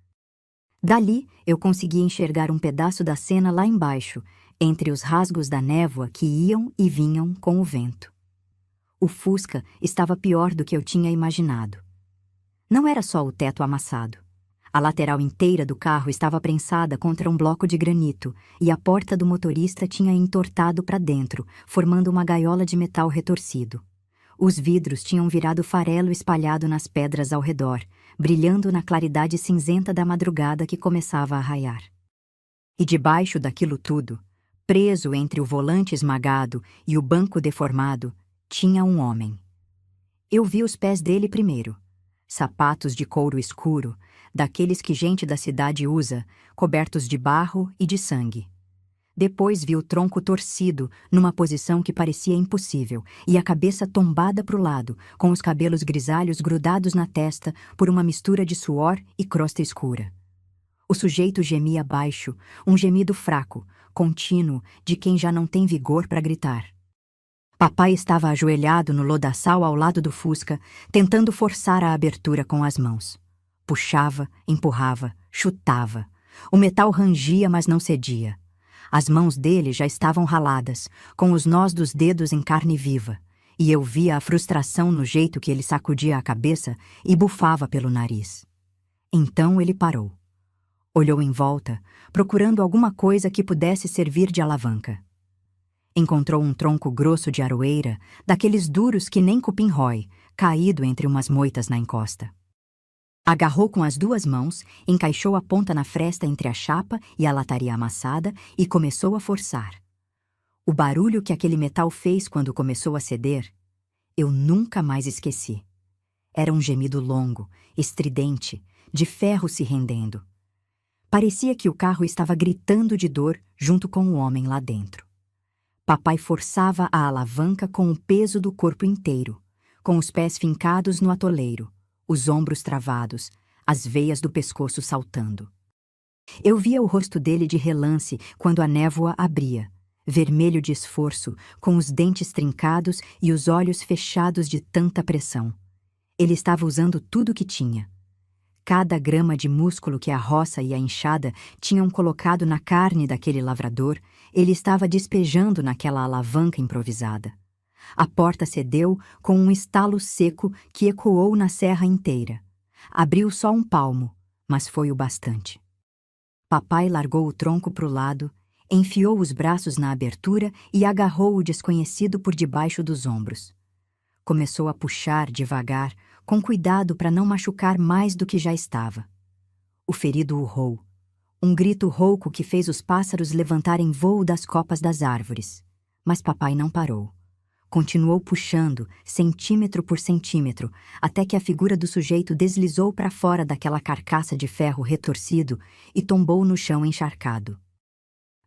Dali, eu consegui enxergar um pedaço da cena lá embaixo, entre os rasgos da névoa que iam e vinham com o vento. O Fusca estava pior do que eu tinha imaginado. Não era só o teto amassado. A lateral inteira do carro estava prensada contra um bloco de granito e a porta do motorista tinha entortado para dentro, formando uma gaiola de metal retorcido. Os vidros tinham virado farelo espalhado nas pedras ao redor, brilhando na claridade cinzenta da madrugada que começava a raiar. E debaixo daquilo tudo, preso entre o volante esmagado e o banco deformado, tinha um homem. Eu vi os pés dele primeiro. Sapatos de couro escuro, daqueles que gente da cidade usa, cobertos de barro e de sangue. Depois vi o tronco torcido, numa posição que parecia impossível, e a cabeça tombada para o lado, com os cabelos grisalhos grudados na testa por uma mistura de suor e crosta escura. O sujeito gemia baixo, um gemido fraco, contínuo, de quem já não tem vigor para gritar. Papai estava ajoelhado no lodaçal ao lado do Fusca, tentando forçar a abertura com as mãos. Puxava, empurrava, chutava. O metal rangia, mas não cedia. As mãos dele já estavam raladas, com os nós dos dedos em carne viva, e eu via a frustração no jeito que ele sacudia a cabeça e bufava pelo nariz. Então ele parou. Olhou em volta, procurando alguma coisa que pudesse servir de alavanca. Encontrou um tronco grosso de aroeira, daqueles duros que nem cupim rói, caído entre umas moitas na encosta. Agarrou com as duas mãos, encaixou a ponta na fresta entre a chapa e a lataria amassada e começou a forçar. O barulho que aquele metal fez quando começou a ceder, eu nunca mais esqueci. Era um gemido longo, estridente, de ferro se rendendo. Parecia que o carro estava gritando de dor junto com o homem lá dentro. Papai forçava a alavanca com o peso do corpo inteiro, com os pés fincados no atoleiro, os ombros travados, as veias do pescoço saltando. Eu via o rosto dele de relance quando a névoa abria, vermelho de esforço, com os dentes trincados e os olhos fechados de tanta pressão. Ele estava usando tudo o que tinha. Cada grama de músculo que a roça e a enxada tinham colocado na carne daquele lavrador, ele estava despejando naquela alavanca improvisada. A porta cedeu com um estalo seco que ecoou na serra inteira. Abriu só um palmo, mas foi o bastante. Papai largou o tronco para o lado, enfiou os braços na abertura e agarrou o desconhecido por debaixo dos ombros. Começou a puxar devagar, com cuidado para não machucar mais do que já estava. O ferido urrou. Um grito rouco que fez os pássaros levantarem voo das copas das árvores. Mas papai não parou. Continuou puxando, centímetro por centímetro, até que a figura do sujeito deslizou para fora daquela carcaça de ferro retorcido e tombou no chão encharcado.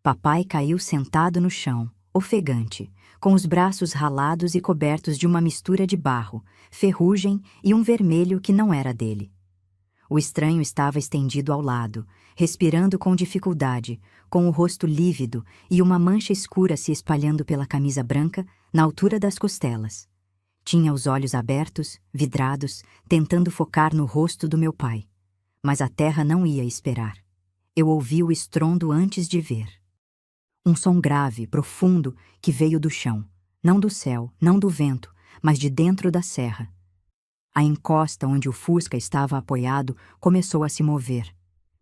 Papai caiu sentado no chão, ofegante, com os braços ralados e cobertos de uma mistura de barro, ferrugem e um vermelho que não era dele. O estranho estava estendido ao lado, respirando com dificuldade, com o rosto lívido e uma mancha escura se espalhando pela camisa branca, na altura das costelas. Tinha os olhos abertos, vidrados, tentando focar no rosto do meu pai. Mas a terra não ia esperar. Eu ouvi o estrondo antes de ver. Um som grave, profundo, que veio do chão, não do céu, não do vento, mas de dentro da serra. A encosta onde o Fusca estava apoiado começou a se mover.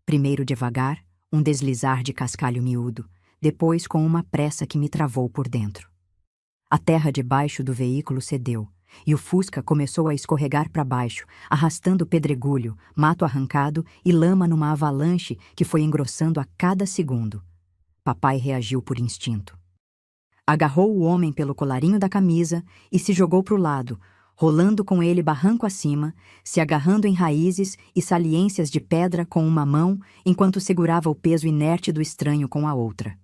Primeiro devagar, um deslizar de cascalho miúdo, depois com uma pressa que me travou por dentro. A terra debaixo do veículo cedeu, e o Fusca começou a escorregar para baixo, arrastando pedregulho, mato arrancado e lama numa avalanche que foi engrossando a cada segundo. Papai reagiu por instinto. Agarrou o homem pelo colarinho da camisa e se jogou para o lado, rolando com ele barranco acima, se agarrando em raízes e saliências de pedra com uma mão, enquanto segurava o peso inerte do estranho com a outra.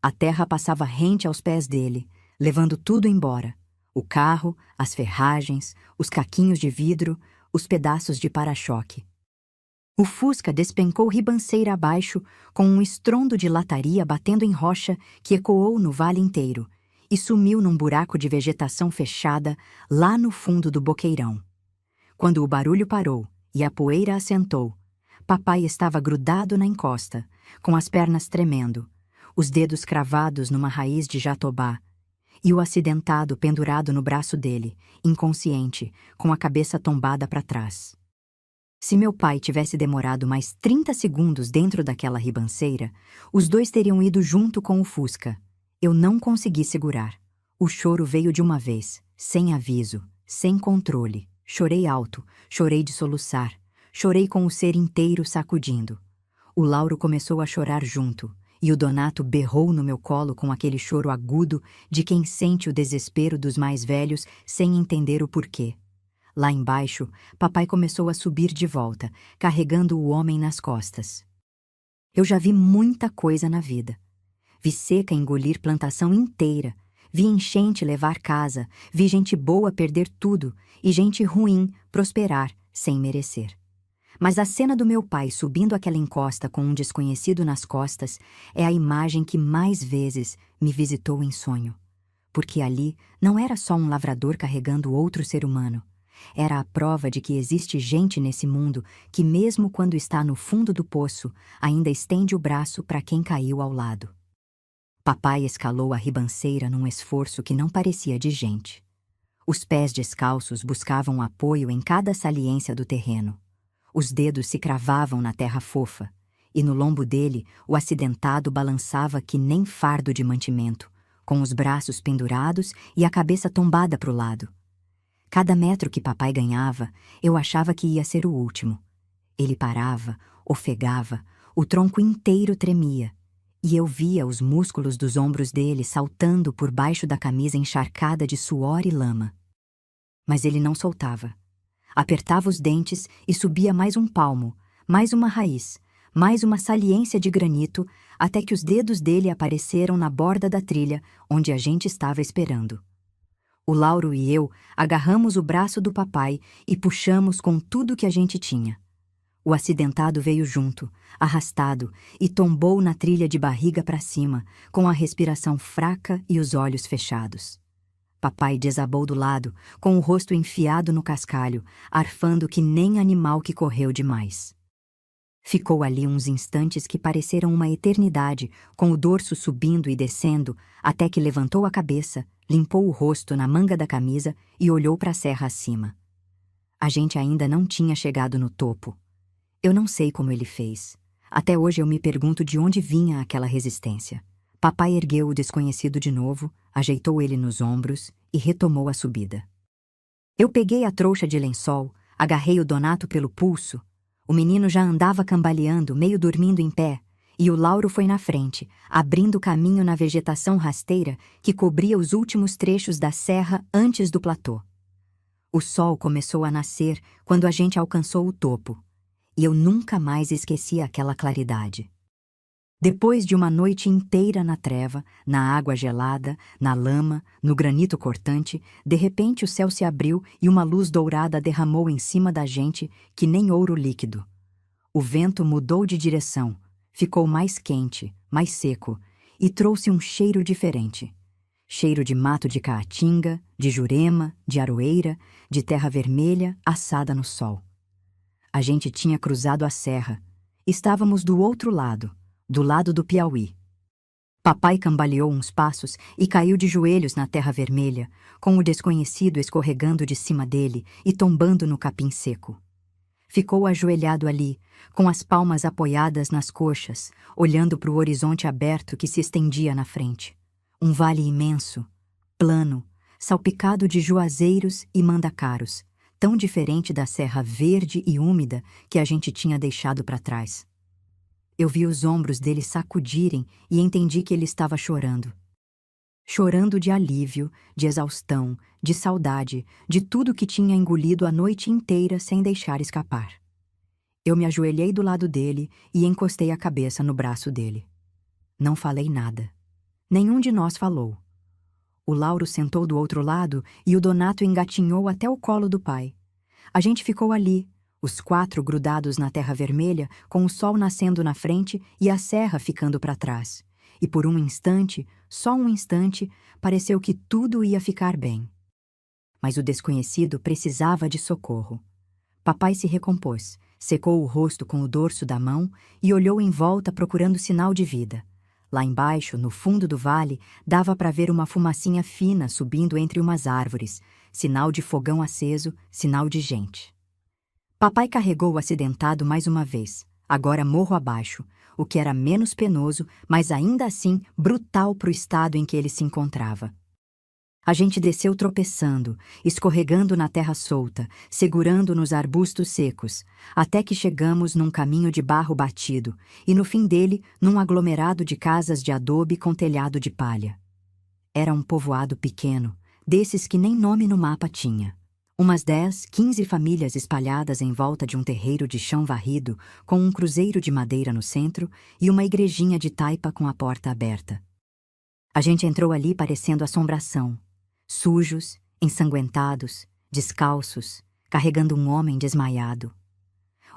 A terra passava rente aos pés dele, levando tudo embora. O carro, as ferragens, os caquinhos de vidro, os pedaços de para-choque. O Fusca despencou ribanceira abaixo, com um estrondo de lataria batendo em rocha que ecoou no vale inteiro, e sumiu num buraco de vegetação fechada lá no fundo do boqueirão. Quando o barulho parou e a poeira assentou, papai estava grudado na encosta, com as pernas tremendo, os dedos cravados numa raiz de jatobá, e o acidentado pendurado no braço dele, inconsciente, com a cabeça tombada para trás. Se meu pai tivesse demorado mais 30 segundos dentro daquela ribanceira, os dois teriam ido junto com o Fusca. Eu não consegui segurar. O choro veio de uma vez, sem aviso, sem controle. Chorei alto, chorei de soluçar, chorei com o ser inteiro sacudindo. O Lauro começou a chorar junto, e o Donato berrou no meu colo com aquele choro agudo de quem sente o desespero dos mais velhos sem entender o porquê. Lá embaixo, papai começou a subir de volta, carregando o homem nas costas. Eu já vi muita coisa na vida. Vi seca engolir plantação inteira, vi enchente levar casa, vi gente boa perder tudo e gente ruim prosperar sem merecer. Mas a cena do meu pai subindo aquela encosta com um desconhecido nas costas é a imagem que mais vezes me visitou em sonho. Porque ali não era só um lavrador carregando outro ser humano. Era a prova de que existe gente nesse mundo que, mesmo quando está no fundo do poço, ainda estende o braço para quem caiu ao lado. Papai escalou a ribanceira num esforço que não parecia de gente. Os pés descalços buscavam apoio em cada saliência do terreno. Os dedos se cravavam na terra fofa, e no lombo dele o acidentado balançava que nem fardo de mantimento, com os braços pendurados e a cabeça tombada para o lado. Cada metro que papai ganhava, eu achava que ia ser o último. Ele parava, ofegava, o tronco inteiro tremia, e eu via os músculos dos ombros dele saltando por baixo da camisa encharcada de suor e lama. Mas ele não soltava. Apertava os dentes e subia mais um palmo, mais uma raiz, mais uma saliência de granito, até que os dedos dele apareceram na borda da trilha onde a gente estava esperando. O Lauro e eu agarramos o braço do papai e puxamos com tudo que a gente tinha. O acidentado veio junto, arrastado, e tombou na trilha de barriga para cima, com a respiração fraca e os olhos fechados. Papai desabou do lado, com o rosto enfiado no cascalho, arfando que nem animal que correu demais. Ficou ali uns instantes que pareceram uma eternidade, com o dorso subindo e descendo, até que levantou a cabeça, limpou o rosto na manga da camisa e olhou para a serra acima. A gente ainda não tinha chegado no topo. Eu não sei como ele fez. Até hoje eu me pergunto de onde vinha aquela resistência. Papai ergueu o desconhecido de novo, ajeitou ele nos ombros e retomou a subida. Eu peguei a trouxa de lençol, agarrei o Donato pelo pulso. O menino já andava cambaleando, meio dormindo em pé, e o Lauro foi na frente, abrindo caminho na vegetação rasteira que cobria os últimos trechos da serra antes do platô. O sol começou a nascer quando a gente alcançou o topo, e eu nunca mais esqueci aquela claridade. Depois de uma noite inteira na treva, na água gelada, na lama, no granito cortante, de repente o céu se abriu e uma luz dourada derramou em cima da gente que nem ouro líquido. O vento mudou de direção, ficou mais quente, mais seco, e trouxe um cheiro diferente. Cheiro de mato de caatinga, de jurema, de aroeira, de terra vermelha assada no sol. A gente tinha cruzado a serra. Estávamos do outro lado, do lado do Piauí. Papai cambaleou uns passos e caiu de joelhos na terra vermelha, com o desconhecido escorregando de cima dele e tombando no capim seco. Ficou ajoelhado ali, com as palmas apoiadas nas coxas, olhando para o horizonte aberto que se estendia na frente. Um vale imenso, plano, salpicado de juazeiros e mandacaros, tão diferente da serra verde e úmida que a gente tinha deixado para trás. Eu vi os ombros dele sacudirem e entendi que ele estava chorando. Chorando de alívio, de exaustão, de saudade, de tudo que tinha engolido a noite inteira sem deixar escapar. Eu me ajoelhei do lado dele e encostei a cabeça no braço dele. Não falei nada. Nenhum de nós falou. o Lauro sentou do outro lado e o Donato engatinhou até o colo do pai. A gente ficou ali, os 4 grudados na terra vermelha, com o sol nascendo na frente e a serra ficando para trás. E por um instante, só um instante, pareceu que tudo ia ficar bem. Mas o desconhecido precisava de socorro. Papai se recompôs, secou o rosto com o dorso da mão e olhou em volta procurando sinal de vida. Lá embaixo, no fundo do vale, dava para ver uma fumacinha fina subindo entre umas árvores, sinal de fogão aceso, sinal de gente. Papai carregou o acidentado mais uma vez, agora morro abaixo, o que era menos penoso, mas ainda assim brutal para o estado em que ele se encontrava. A gente desceu tropeçando, escorregando na terra solta, segurando nos arbustos secos, até que chegamos num caminho de barro batido, e no fim dele, num aglomerado de casas de adobe com telhado de palha. Era um povoado pequeno, desses que nem nome no mapa tinha. Umas 10, 15 famílias espalhadas em volta de um terreiro de chão varrido, com um cruzeiro de madeira no centro e uma igrejinha de taipa com a porta aberta. A gente entrou ali parecendo assombração, sujos, ensanguentados, descalços, carregando um homem desmaiado.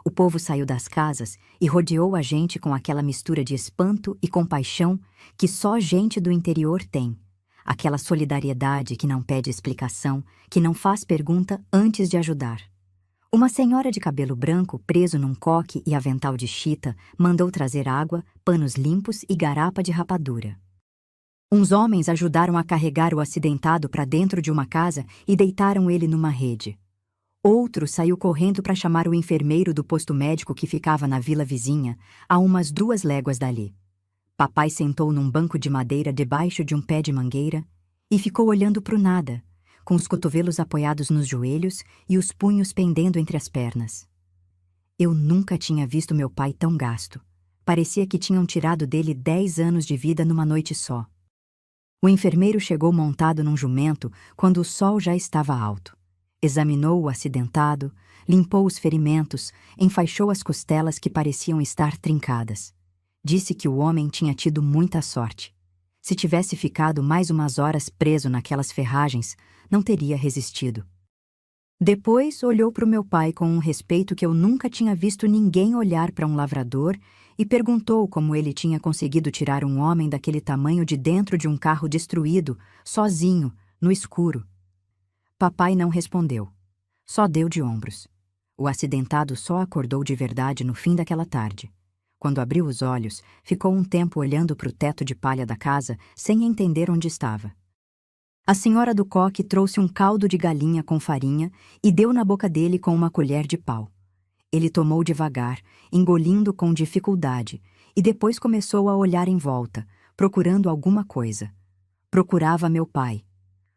O povo saiu das casas e rodeou a gente com aquela mistura de espanto e compaixão que só gente do interior tem. Aquela solidariedade que não pede explicação, que não faz pergunta antes de ajudar. Uma senhora de cabelo branco, preso num coque e avental de chita, mandou trazer água, panos limpos e garapa de rapadura. Uns homens ajudaram a carregar o acidentado para dentro de uma casa e deitaram ele numa rede. Outro saiu correndo para chamar o enfermeiro do posto médico que ficava na vila vizinha, a umas 2 léguas dali. Papai sentou num banco de madeira debaixo de um pé de mangueira e ficou olhando para o nada, com os cotovelos apoiados nos joelhos e os punhos pendendo entre as pernas. Eu nunca tinha visto meu pai tão gasto. Parecia que tinham tirado dele 10 anos de vida numa noite só. O enfermeiro chegou montado num jumento quando o sol já estava alto. Examinou o acidentado, limpou os ferimentos, enfaixou as costelas que pareciam estar trincadas. Disse que o homem tinha tido muita sorte. Se tivesse ficado mais umas horas preso naquelas ferragens, não teria resistido. Depois olhou para o meu pai com um respeito que eu nunca tinha visto ninguém olhar para um lavrador e perguntou como ele tinha conseguido tirar um homem daquele tamanho de dentro de um carro destruído, sozinho, no escuro. Papai não respondeu. Só deu de ombros. O acidentado só acordou de verdade no fim daquela tarde. Quando abriu os olhos, ficou um tempo olhando para o teto de palha da casa, sem entender onde estava. A senhora do coque trouxe um caldo de galinha com farinha e deu na boca dele com uma colher de pau. Ele tomou devagar, engolindo com dificuldade, e depois começou a olhar em volta, procurando alguma coisa. Procurava meu pai.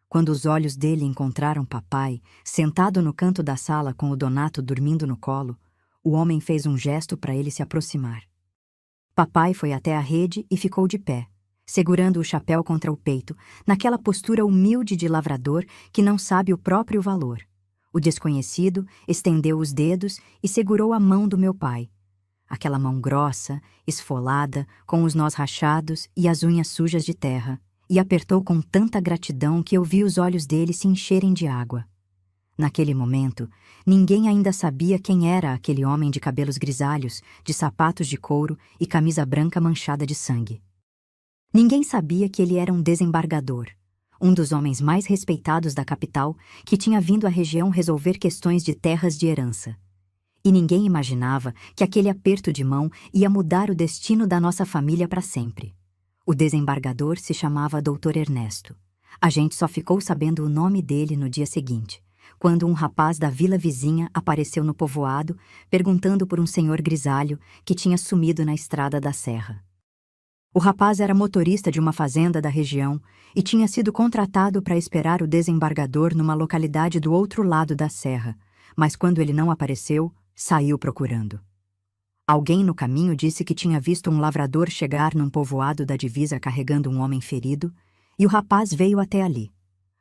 Quando os olhos dele encontraram papai, sentado no canto da sala com o Donato dormindo no colo, o homem fez um gesto para ele se aproximar. Papai foi até a rede e ficou de pé, segurando o chapéu contra o peito, naquela postura humilde de lavrador que não sabe o próprio valor. O desconhecido estendeu os dedos e segurou a mão do meu pai. Aquela mão grossa, esfolada, com os nós rachados e as unhas sujas de terra, e apertou com tanta gratidão que eu vi os olhos dele se encherem de água. Naquele momento, ninguém ainda sabia quem era aquele homem de cabelos grisalhos, de sapatos de couro e camisa branca manchada de sangue. Ninguém sabia que ele era um desembargador, um dos homens mais respeitados da capital que tinha vindo à região resolver questões de terras de herança. E ninguém imaginava que aquele aperto de mão ia mudar o destino da nossa família para sempre. O desembargador se chamava Dr. Ernesto. A gente só ficou sabendo o nome dele no dia seguinte, quando um rapaz da vila vizinha apareceu no povoado, perguntando por um senhor grisalho que tinha sumido na estrada da serra. O rapaz era motorista de uma fazenda da região e tinha sido contratado para esperar o desembargador numa localidade do outro lado da serra, mas quando ele não apareceu, saiu procurando. Alguém no caminho disse que tinha visto um lavrador chegar num povoado da divisa carregando um homem ferido, e o rapaz veio até ali.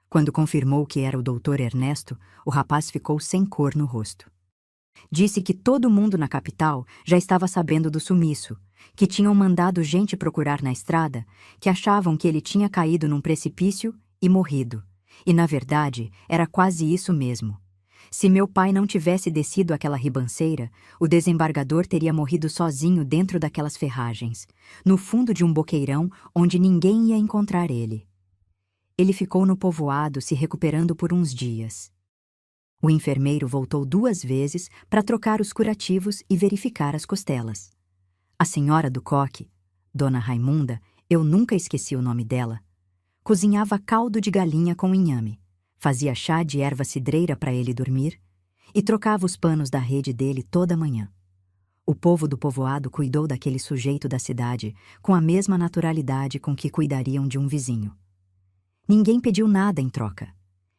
Quando confirmou que era o Dr. Ernesto, o rapaz ficou sem cor no rosto. Disse que todo mundo na capital já estava sabendo do sumiço, que tinham mandado gente procurar na estrada, que achavam que ele tinha caído num precipício e morrido. E, na verdade, era quase isso mesmo. Se meu pai não tivesse descido aquela ribanceira, o desembargador teria morrido sozinho dentro daquelas ferragens, no fundo de um boqueirão onde ninguém ia encontrar ele. Ele ficou no povoado se recuperando por uns dias. O enfermeiro voltou 2 vezes para trocar os curativos e verificar as costelas. A senhora do coque, Dona Raimunda, eu nunca esqueci o nome dela, cozinhava caldo de galinha com inhame, fazia chá de erva cidreira para ele dormir e trocava os panos da rede dele toda manhã. O povo do povoado cuidou daquele sujeito da cidade com a mesma naturalidade com que cuidariam de um vizinho. Ninguém pediu nada em troca.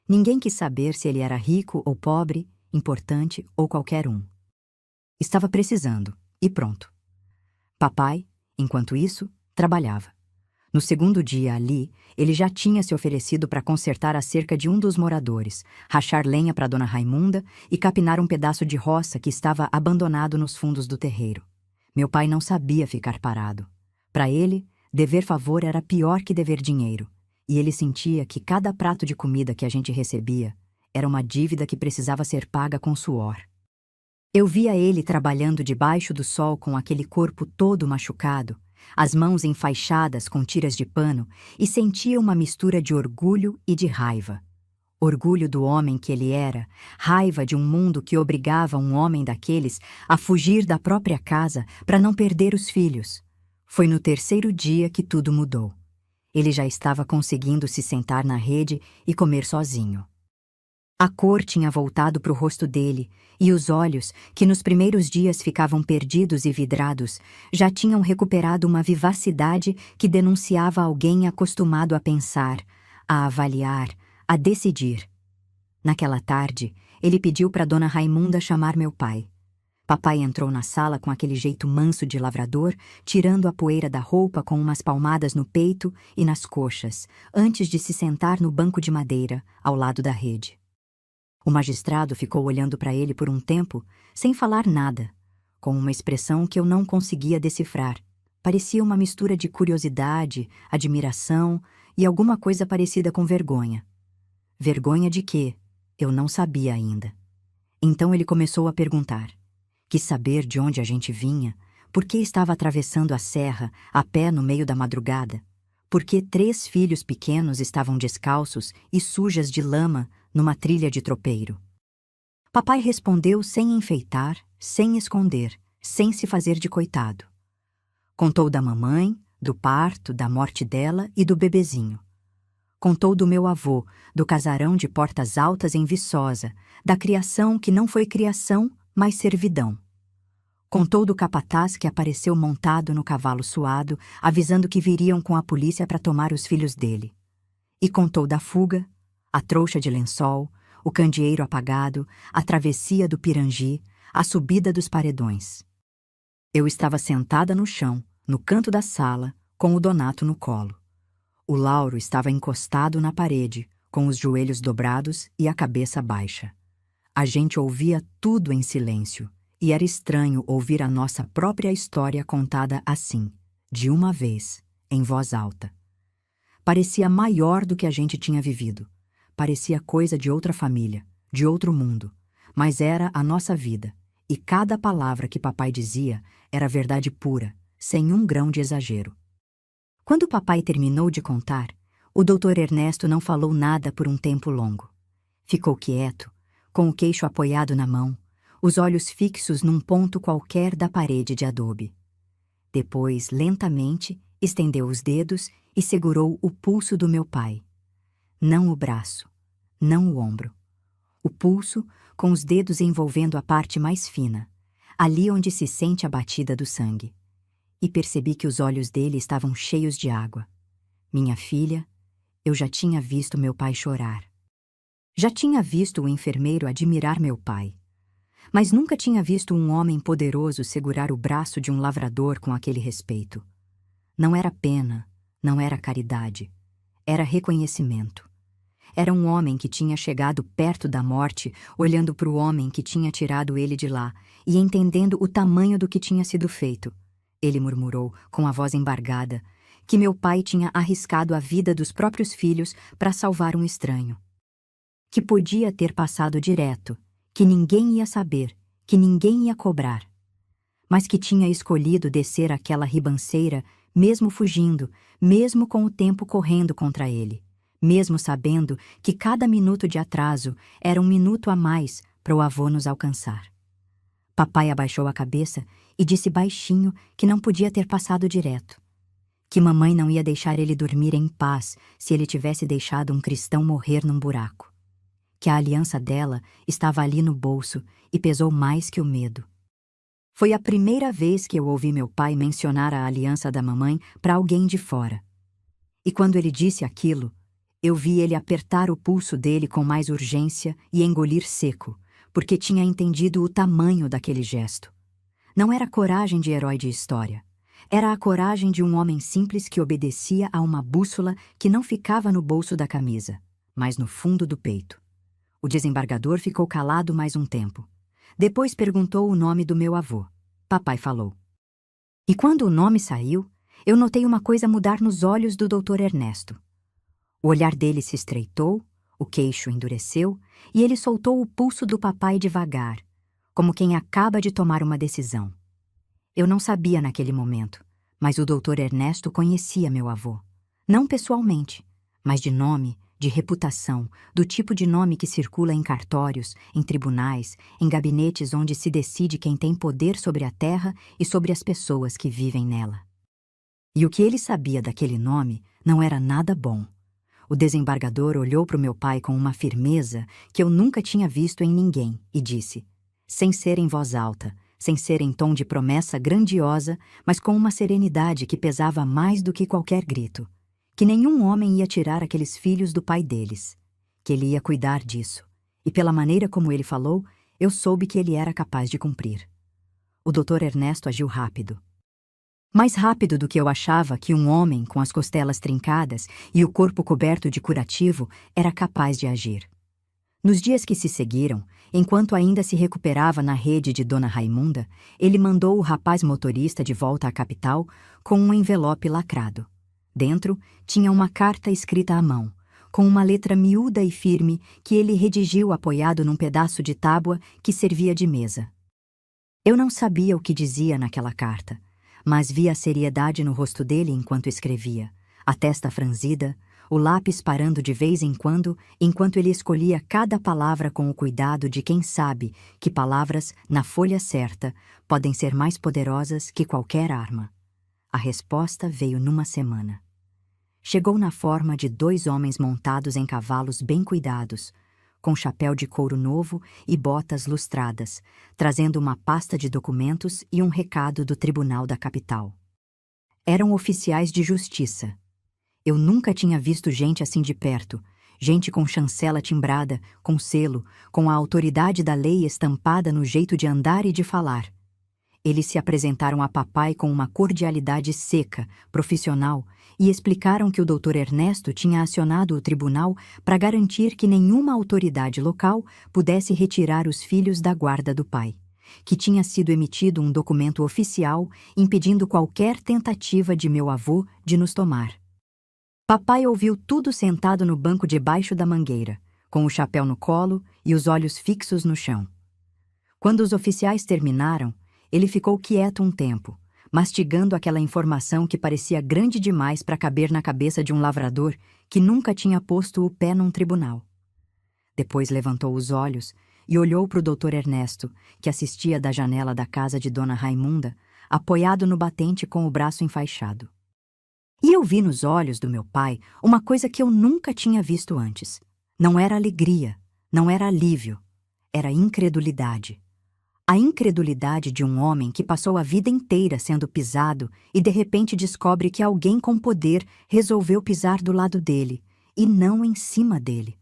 Ninguém quis saber se ele era rico ou pobre, importante ou qualquer um. Estava precisando, e pronto. Papai, enquanto isso, trabalhava. No segundo dia ali, ele já tinha se oferecido para consertar a cerca de um dos moradores, rachar lenha para Dona Raimunda e capinar um pedaço de roça que estava abandonado nos fundos do terreiro. Meu pai não sabia ficar parado. Para ele, dever favor era pior que dever dinheiro, e ele sentia que cada prato de comida que a gente recebia era uma dívida que precisava ser paga com suor. Eu via ele trabalhando debaixo do sol com aquele corpo todo machucado, as mãos enfaixadas com tiras de pano, e sentia uma mistura de orgulho e de raiva. Orgulho do homem que ele era, raiva de um mundo que obrigava um homem daqueles a fugir da própria casa para não perder os filhos. Foi no 3º dia que tudo mudou. Ele já estava conseguindo se sentar na rede e comer sozinho. A cor tinha voltado para o rosto dele, e os olhos, que nos primeiros dias ficavam perdidos e vidrados, já tinham recuperado uma vivacidade que denunciava alguém acostumado a pensar, a avaliar, a decidir. Naquela tarde, ele pediu para Dona Raimunda chamar meu pai. Papai entrou na sala com aquele jeito manso de lavrador, tirando a poeira da roupa com umas palmadas no peito e nas coxas, antes de se sentar no banco de madeira, ao lado da rede. O magistrado ficou olhando para ele por um tempo, sem falar nada, com uma expressão que eu não conseguia decifrar. Parecia uma mistura de curiosidade, admiração e alguma coisa parecida com vergonha. Vergonha de quê? Eu não sabia ainda. Então ele começou a perguntar. Quis saber de onde a gente vinha, por que estava atravessando a serra, a pé no meio da madrugada, por que 3 filhos pequenos estavam descalços e sujas de lama numa trilha de tropeiro. Papai respondeu sem enfeitar, sem esconder, sem se fazer de coitado. Contou da mamãe, do parto, da morte dela e do bebezinho. Contou do meu avô, do casarão de portas altas em Viçosa, da criação que não foi criação, mas servidão. Contou do capataz que apareceu montado no cavalo suado, avisando que viriam com a polícia para tomar os filhos dele. E contou da fuga, a trouxa de lençol, o candeeiro apagado, a travessia do Pirangi, a subida dos paredões. Eu estava sentada no chão, no canto da sala, com o Donato no colo. O Lauro estava encostado na parede, com os joelhos dobrados e a cabeça baixa. A gente ouvia tudo em silêncio, e era estranho ouvir a nossa própria história contada assim, de uma vez, em voz alta. Parecia maior do que a gente tinha vivido. Parecia coisa de outra família, de outro mundo, mas era a nossa vida, e cada palavra que papai dizia era verdade pura, sem um grão de exagero. Quando papai terminou de contar, o doutor Ernesto não falou nada por um tempo longo. Ficou quieto, com o queixo apoiado na mão, os olhos fixos num ponto qualquer da parede de adobe. Depois, lentamente, estendeu os dedos e segurou o pulso do meu pai. Não o braço, não o ombro. O pulso, com os dedos envolvendo a parte mais fina, ali onde se sente a batida do sangue. E percebi que os olhos dele estavam cheios de água. Minha filha, eu já tinha visto meu pai chorar. Já tinha visto o enfermeiro admirar meu pai. Mas nunca tinha visto um homem poderoso segurar o braço de um lavrador com aquele respeito. Não era pena, não era caridade. Era reconhecimento. Era um homem que tinha chegado perto da morte, olhando para o homem que tinha tirado ele de lá e entendendo o tamanho do que tinha sido feito. Ele murmurou, com a voz embargada, que meu pai tinha arriscado a vida dos próprios filhos para salvar um estranho. Que podia ter passado direto, que ninguém ia saber, que ninguém ia cobrar. Mas que tinha escolhido descer aquela ribanceira, mesmo fugindo, mesmo com o tempo correndo contra ele, mesmo sabendo que cada minuto de atraso era um minuto a mais para o avô nos alcançar. Papai abaixou a cabeça e disse baixinho que não podia ter passado direto, que mamãe não ia deixar ele dormir em paz se ele tivesse deixado um cristão morrer num buraco, que a aliança dela estava ali no bolso e pesou mais que o medo. Foi a primeira vez que eu ouvi meu pai mencionar a aliança da mamãe para alguém de fora. E quando ele disse aquilo, eu vi ele apertar o pulso dele com mais urgência e engolir seco, porque tinha entendido o tamanho daquele gesto. Não era coragem de herói de história. Era a coragem de um homem simples que obedecia a uma bússola que não ficava no bolso da camisa, mas no fundo do peito. O desembargador ficou calado mais um tempo. Depois perguntou o nome do meu avô. Papai falou. E quando o nome saiu, eu notei uma coisa mudar nos olhos do Dr. Ernesto. O olhar dele se estreitou, o queixo endureceu e ele soltou o pulso do papai devagar, como quem acaba de tomar uma decisão. Eu não sabia naquele momento, mas o Dr. Ernesto conhecia meu avô. Não pessoalmente, mas de nome, de reputação, do tipo de nome que circula em cartórios, em tribunais, em gabinetes onde se decide quem tem poder sobre a terra e sobre as pessoas que vivem nela. E o que ele sabia daquele nome não era nada bom. O desembargador olhou para o meu pai com uma firmeza que eu nunca tinha visto em ninguém e disse, sem ser em voz alta, sem ser em tom de promessa grandiosa, mas com uma serenidade que pesava mais do que qualquer grito, que nenhum homem ia tirar aqueles filhos do pai deles, que ele ia cuidar disso, e pela maneira como ele falou, eu soube que ele era capaz de cumprir. O Dr. Ernesto agiu rápido. Mais rápido do que eu achava que um homem com as costelas trincadas e o corpo coberto de curativo era capaz de agir. Nos dias que se seguiram, enquanto ainda se recuperava na rede de Dona Raimunda, ele mandou o rapaz motorista de volta à capital com um envelope lacrado. Dentro tinha uma carta escrita à mão, com uma letra miúda e firme que ele redigiu apoiado num pedaço de tábua que servia de mesa. Eu não sabia o que dizia naquela carta, mas via a seriedade no rosto dele enquanto escrevia, a testa franzida, o lápis parando de vez em quando, enquanto ele escolhia cada palavra com o cuidado de quem sabe que palavras, na folha certa, podem ser mais poderosas que qualquer arma. A resposta veio numa semana. Chegou na forma de 2 homens montados em cavalos bem cuidados, com chapéu de couro novo e botas lustradas, trazendo uma pasta de documentos e um recado do tribunal da capital. Eram oficiais de justiça. Eu nunca tinha visto gente assim de perto, gente com chancela timbrada, com selo, com a autoridade da lei estampada no jeito de andar e de falar. Eles se apresentaram a papai com uma cordialidade seca, profissional, e explicaram que o Dr. Ernesto tinha acionado o tribunal para garantir que nenhuma autoridade local pudesse retirar os filhos da guarda do pai, que tinha sido emitido um documento oficial impedindo qualquer tentativa de meu avô de nos tomar. Papai ouviu tudo sentado no banco debaixo da mangueira, com o chapéu no colo e os olhos fixos no chão. Quando os oficiais terminaram, ele ficou quieto um tempo, mastigando aquela informação que parecia grande demais para caber na cabeça de um lavrador que nunca tinha posto o pé num tribunal. Depois levantou os olhos e olhou para o Dr. Ernesto, que assistia da janela da casa de Dona Raimunda, apoiado no batente com o braço enfaixado. E eu vi nos olhos do meu pai uma coisa que eu nunca tinha visto antes. Não era alegria, não era alívio, era incredulidade. A incredulidade de um homem que passou a vida inteira sendo pisado e de repente descobre que alguém com poder resolveu pisar do lado dele e não em cima dele.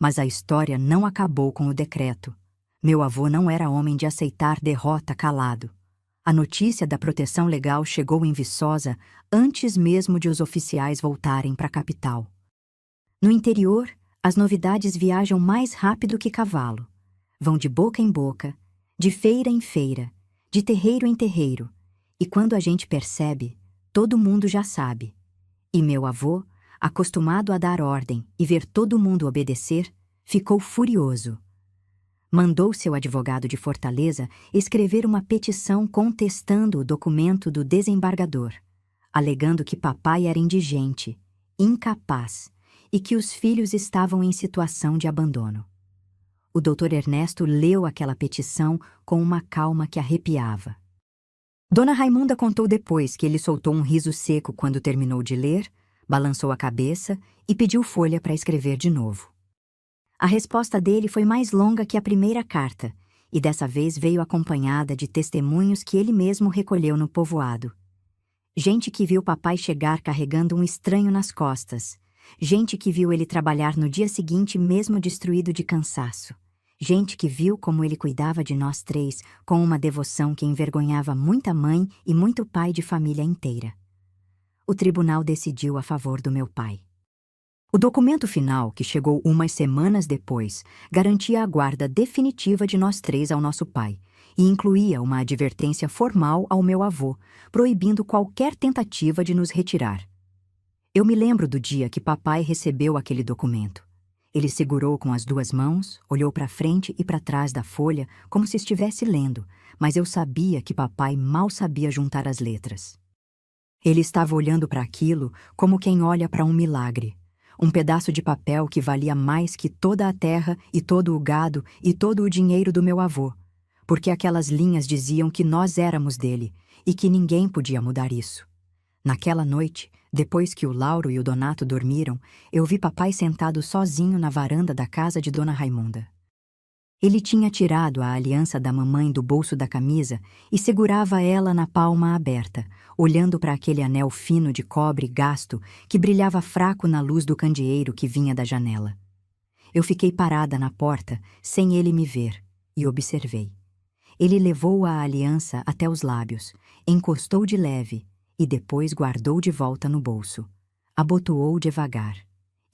Mas a história não acabou com o decreto. Meu avô não era homem de aceitar derrota calado. A notícia da proteção legal chegou em Viçosa antes mesmo de os oficiais voltarem para a capital. No interior, as novidades viajam mais rápido que cavalo. Vão de boca em boca, de feira em feira, de terreiro em terreiro, e quando a gente percebe, todo mundo já sabe, E meu avô, acostumado a dar ordem e ver todo mundo obedecer, ficou furioso. Mandou seu advogado de Fortaleza escrever uma petição contestando o documento do desembargador, alegando que papai era indigente, incapaz e que os filhos estavam em situação de abandono. O doutor Ernesto leu aquela petição com uma calma que arrepiava. Dona Raimunda contou depois que ele soltou um riso seco quando terminou de ler, balançou a cabeça e pediu folha para escrever de novo. A resposta dele foi mais longa que a primeira carta, e dessa vez veio acompanhada de testemunhos que ele mesmo recolheu no povoado. Gente que viu papai chegar carregando um estranho nas costas. Gente que viu ele trabalhar no dia seguinte mesmo destruído de cansaço. Gente que viu como ele cuidava de nós três com uma devoção que envergonhava muita mãe e muito pai de família inteira. O tribunal decidiu a favor do meu pai. O documento final, que chegou umas semanas depois, garantia a guarda definitiva de nós três ao nosso pai e incluía uma advertência formal ao meu avô, proibindo qualquer tentativa de nos retirar. Eu me lembro do dia que papai recebeu aquele documento. Ele segurou com as duas mãos, olhou para frente e para trás da folha como se estivesse lendo, mas eu sabia que papai mal sabia juntar as letras. Ele estava olhando para aquilo como quem olha para um milagre. Um pedaço de papel que valia mais que toda a terra e todo o gado e todo o dinheiro do meu avô, porque aquelas linhas diziam que nós éramos dele e que ninguém podia mudar isso. Naquela noite, depois que o Lauro e o Donato dormiram, eu vi papai sentado sozinho na varanda da casa de Dona Raimunda. Ele tinha tirado a aliança da mamãe do bolso da camisa e segurava ela na palma aberta, olhando para aquele anel fino de cobre gasto que brilhava fraco na luz do candeeiro que vinha da janela. Eu fiquei parada na porta, sem ele me ver, e observei. Ele levou a aliança até os lábios, encostou de leve e depois guardou de volta no bolso. Abotoou devagar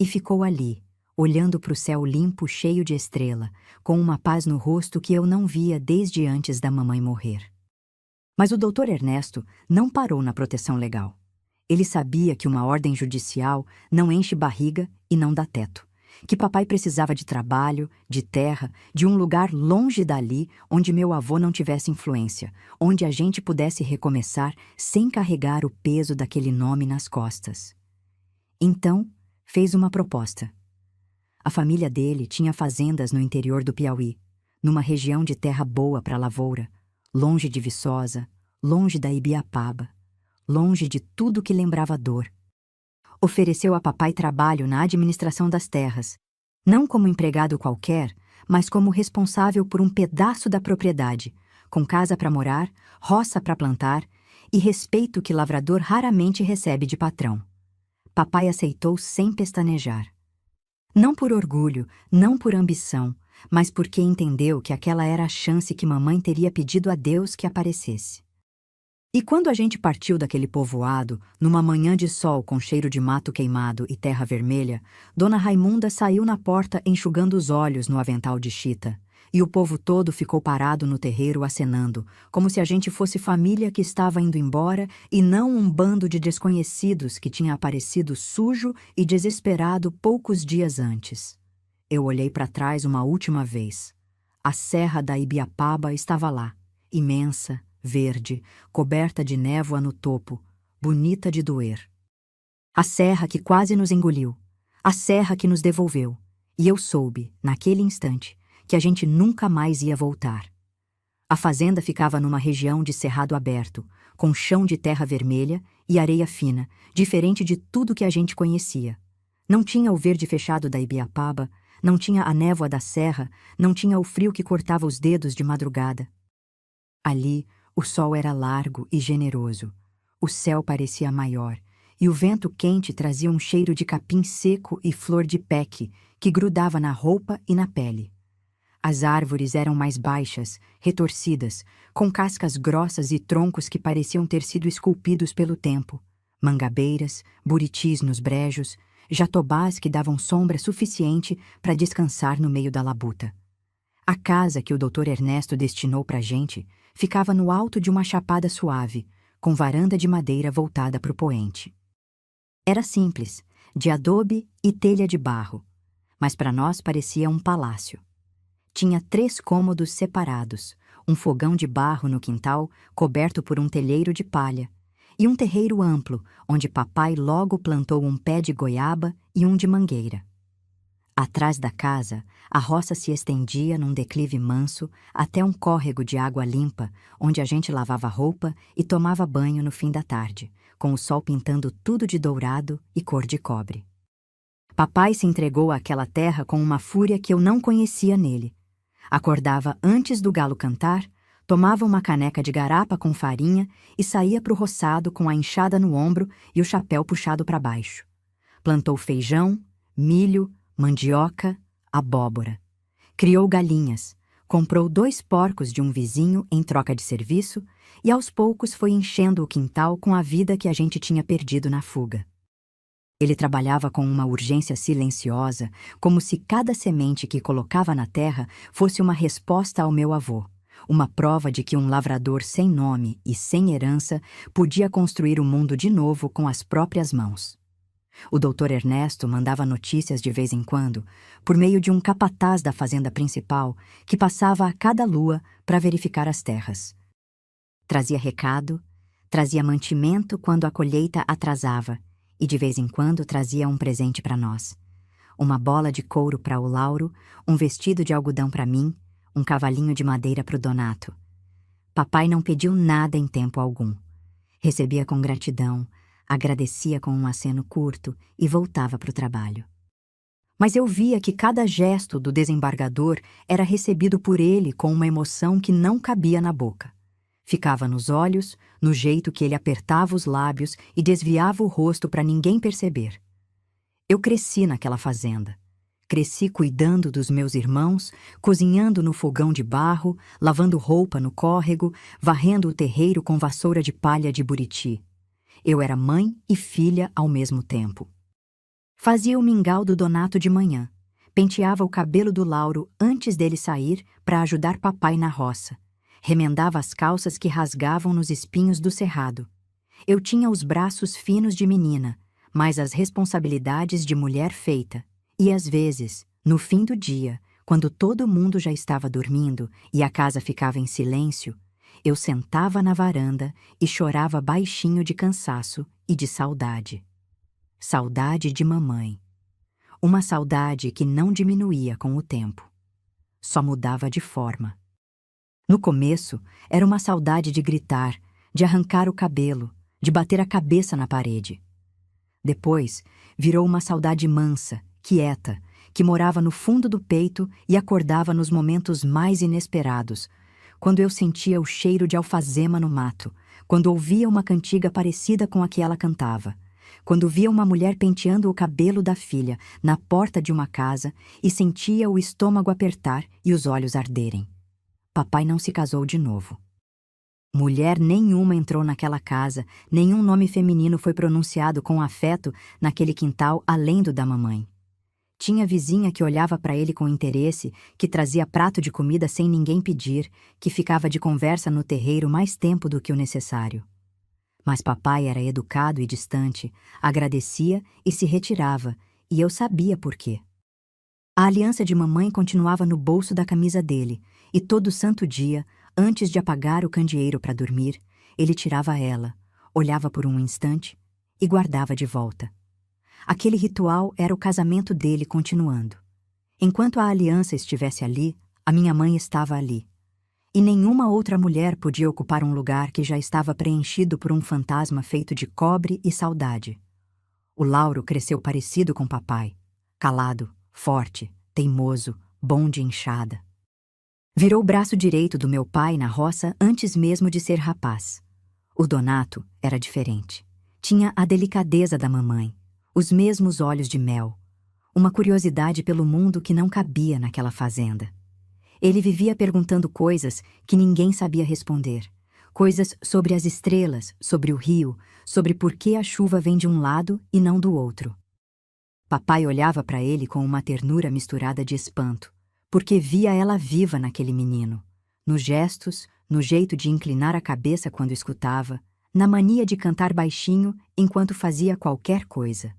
e ficou ali, olhando para o céu limpo cheio de estrela, com uma paz no rosto que eu não via desde antes da mamãe morrer. Mas o doutor Ernesto não parou na proteção legal. Ele sabia que uma ordem judicial não enche barriga e não dá teto, que papai precisava de trabalho, de terra, de um lugar longe dali onde meu avô não tivesse influência, onde a gente pudesse recomeçar sem carregar o peso daquele nome nas costas. Então, fez uma proposta. A família dele tinha fazendas no interior do Piauí, numa região de terra boa para lavoura, longe de Viçosa, longe da Ibiapaba, longe de tudo que lembrava dor. Ofereceu a papai trabalho na administração das terras, não como empregado qualquer, mas como responsável por um pedaço da propriedade, com casa para morar, roça para plantar e respeito que lavrador raramente recebe de patrão. Papai aceitou sem pestanejar. Não por orgulho, não por ambição, mas porque entendeu que aquela era a chance que mamãe teria pedido a Deus que aparecesse. E quando a gente partiu daquele povoado, numa manhã de sol com cheiro de mato queimado e terra vermelha, Dona Raimunda saiu na porta enxugando os olhos no avental de chita, e o povo todo ficou parado no terreiro acenando, como se a gente fosse família que estava indo embora e não um bando de desconhecidos que tinha aparecido sujo e desesperado poucos dias antes. Eu olhei para trás uma última vez. A serra da Ibiapaba estava lá, imensa, verde, coberta de névoa no topo, bonita de doer. A serra que quase nos engoliu, a serra que nos devolveu, e eu soube, naquele instante, que a gente nunca mais ia voltar. A fazenda ficava numa região de cerrado aberto, com chão de terra vermelha e areia fina, diferente de tudo que a gente conhecia. Não tinha o verde fechado da Ibiapaba, não tinha a névoa da serra, não tinha o frio que cortava os dedos de madrugada. Ali, o sol era largo e generoso, o céu parecia maior, e o vento quente trazia um cheiro de capim seco e flor de peque que grudava na roupa e na pele. As árvores eram mais baixas, retorcidas, com cascas grossas e troncos que pareciam ter sido esculpidos pelo tempo. Mangabeiras, buritis nos brejos, jatobás que davam sombra suficiente para descansar no meio da labuta. A casa que o Dr. Ernesto destinou para a gente ficava no alto de uma chapada suave, com varanda de madeira voltada para o poente. Era simples, de adobe e telha de barro, mas para nós parecia um palácio. Tinha 3 cômodos separados, um fogão de barro no quintal coberto por um telheiro de palha, e um terreiro amplo, onde papai logo plantou um pé de goiaba e um de mangueira. Atrás da casa, a roça se estendia num declive manso até um córrego de água limpa, onde a gente lavava roupa e tomava banho no fim da tarde, com o sol pintando tudo de dourado e cor de cobre. Papai se entregou àquela terra com uma fúria que eu não conhecia nele. Acordava antes do galo cantar, tomava uma caneca de garapa com farinha e saía para o roçado com a enxada no ombro e o chapéu puxado para baixo. Plantou feijão, milho, mandioca, abóbora. Criou galinhas, comprou 2 porcos de um vizinho em troca de serviço e aos poucos foi enchendo o quintal com a vida que a gente tinha perdido na fuga. Ele trabalhava com uma urgência silenciosa, como se cada semente que colocava na terra fosse uma resposta ao meu avô, uma prova de que um lavrador sem nome e sem herança podia construir o mundo de novo com as próprias mãos. O doutor Ernesto mandava notícias de vez em quando, por meio de um capataz da fazenda principal, que passava a cada lua para verificar as terras. Trazia recado, trazia mantimento quando a colheita atrasava, e de vez em quando trazia um presente para nós. Uma bola de couro para o Lauro, um vestido de algodão para mim, um cavalinho de madeira para o Donato. Papai não pediu nada em tempo algum. Recebia com gratidão, agradecia com um aceno curto e voltava para o trabalho. Mas eu via que cada gesto do desembargador era recebido por ele com uma emoção que não cabia na boca. Ficava nos olhos, no jeito que ele apertava os lábios e desviava o rosto para ninguém perceber. Eu cresci naquela fazenda. Cresci cuidando dos meus irmãos, cozinhando no fogão de barro, lavando roupa no córrego, varrendo o terreiro com vassoura de palha de Buriti. Eu era mãe e filha ao mesmo tempo. Fazia o mingau do Donato de manhã, penteava o cabelo do Lauro antes dele sair para ajudar papai na roça, remendava as calças que rasgavam nos espinhos do cerrado. Eu tinha os braços finos de menina, mas as responsabilidades de mulher feita, e às vezes, no fim do dia, quando todo mundo já estava dormindo e a casa ficava em silêncio, eu sentava na varanda e chorava baixinho de cansaço e de saudade. Saudade de mamãe. Uma saudade que não diminuía com o tempo. Só mudava de forma. No começo, era uma saudade de gritar, de arrancar o cabelo, de bater a cabeça na parede. Depois, virou uma saudade mansa, quieta, que morava no fundo do peito e acordava nos momentos mais inesperados, quando eu sentia o cheiro de alfazema no mato, quando ouvia uma cantiga parecida com a que ela cantava, quando via uma mulher penteando o cabelo da filha na porta de uma casa e sentia o estômago apertar e os olhos arderem. Papai não se casou de novo. Mulher nenhuma entrou naquela casa, nenhum nome feminino foi pronunciado com afeto naquele quintal além do da mamãe. Tinha vizinha que olhava para ele com interesse, que trazia prato de comida sem ninguém pedir, que ficava de conversa no terreiro mais tempo do que o necessário. Mas papai era educado e distante, agradecia e se retirava, e eu sabia por quê. A aliança de mamãe continuava no bolso da camisa dele, e todo santo dia, antes de apagar o candeeiro para dormir, ele tirava ela, olhava por um instante e guardava de volta. Aquele ritual era o casamento dele continuando. Enquanto a aliança estivesse ali, a minha mãe estava ali. E nenhuma outra mulher podia ocupar um lugar que já estava preenchido por um fantasma feito de cobre e saudade. O Lauro cresceu parecido com papai, calado, forte, teimoso, bom de enxada. Virou o braço direito do meu pai na roça antes mesmo de ser rapaz. O Donato era diferente. Tinha a delicadeza da mamãe, os mesmos olhos de mel, uma curiosidade pelo mundo que não cabia naquela fazenda. Ele vivia perguntando coisas que ninguém sabia responder, coisas sobre as estrelas, sobre o rio, sobre por que a chuva vem de um lado e não do outro. Papai olhava para ele com uma ternura misturada de espanto, porque via ela viva naquele menino, nos gestos, no jeito de inclinar a cabeça quando escutava, na mania de cantar baixinho enquanto fazia qualquer coisa.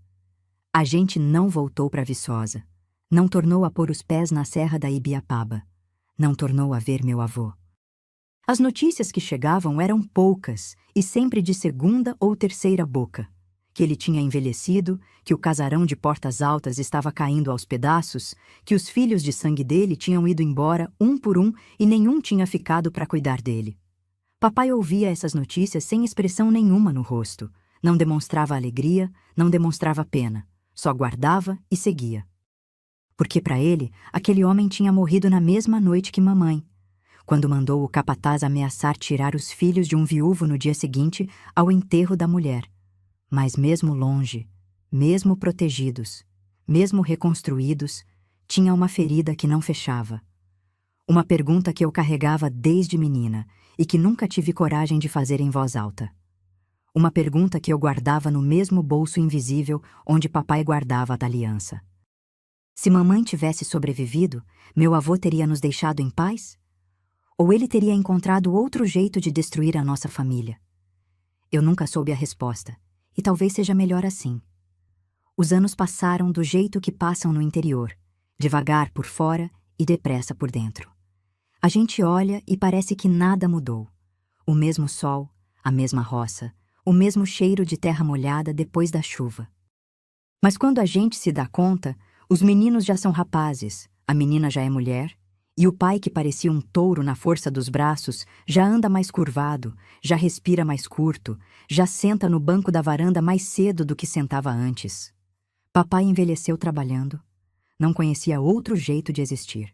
A gente não voltou para Viçosa. Não tornou a pôr os pés na serra da Ibiapaba. Não tornou a ver meu avô. As notícias que chegavam eram poucas e sempre de segunda ou terceira boca. Que ele tinha envelhecido, que o casarão de Portas Altas estava caindo aos pedaços, que os filhos de sangue dele tinham ido embora um por um e nenhum tinha ficado para cuidar dele. Papai ouvia essas notícias sem expressão nenhuma no rosto. Não demonstrava alegria, não demonstrava pena. Só guardava e seguia. Porque para ele, aquele homem tinha morrido na mesma noite que mamãe, quando mandou o capataz ameaçar tirar os filhos de um viúvo no dia seguinte ao enterro da mulher. Mas mesmo longe, mesmo protegidos, mesmo reconstruídos, tinha uma ferida que não fechava. Uma pergunta que eu carregava desde menina e que nunca tive coragem de fazer em voz alta. Uma pergunta que eu guardava no mesmo bolso invisível onde papai guardava a aliança. Se mamãe tivesse sobrevivido, meu avô teria nos deixado em paz? Ou ele teria encontrado outro jeito de destruir a nossa família? Eu nunca soube a resposta, e talvez seja melhor assim. Os anos passaram do jeito que passam no interior, devagar por fora e depressa por dentro. A gente olha e parece que nada mudou. O mesmo sol, a mesma roça, o mesmo cheiro de terra molhada depois da chuva. Mas quando a gente se dá conta, os meninos já são rapazes, a menina já é mulher, e o pai que parecia um touro na força dos braços já anda mais curvado, já respira mais curto, já senta no banco da varanda mais cedo do que sentava antes. Papai envelheceu trabalhando, não conhecia outro jeito de existir.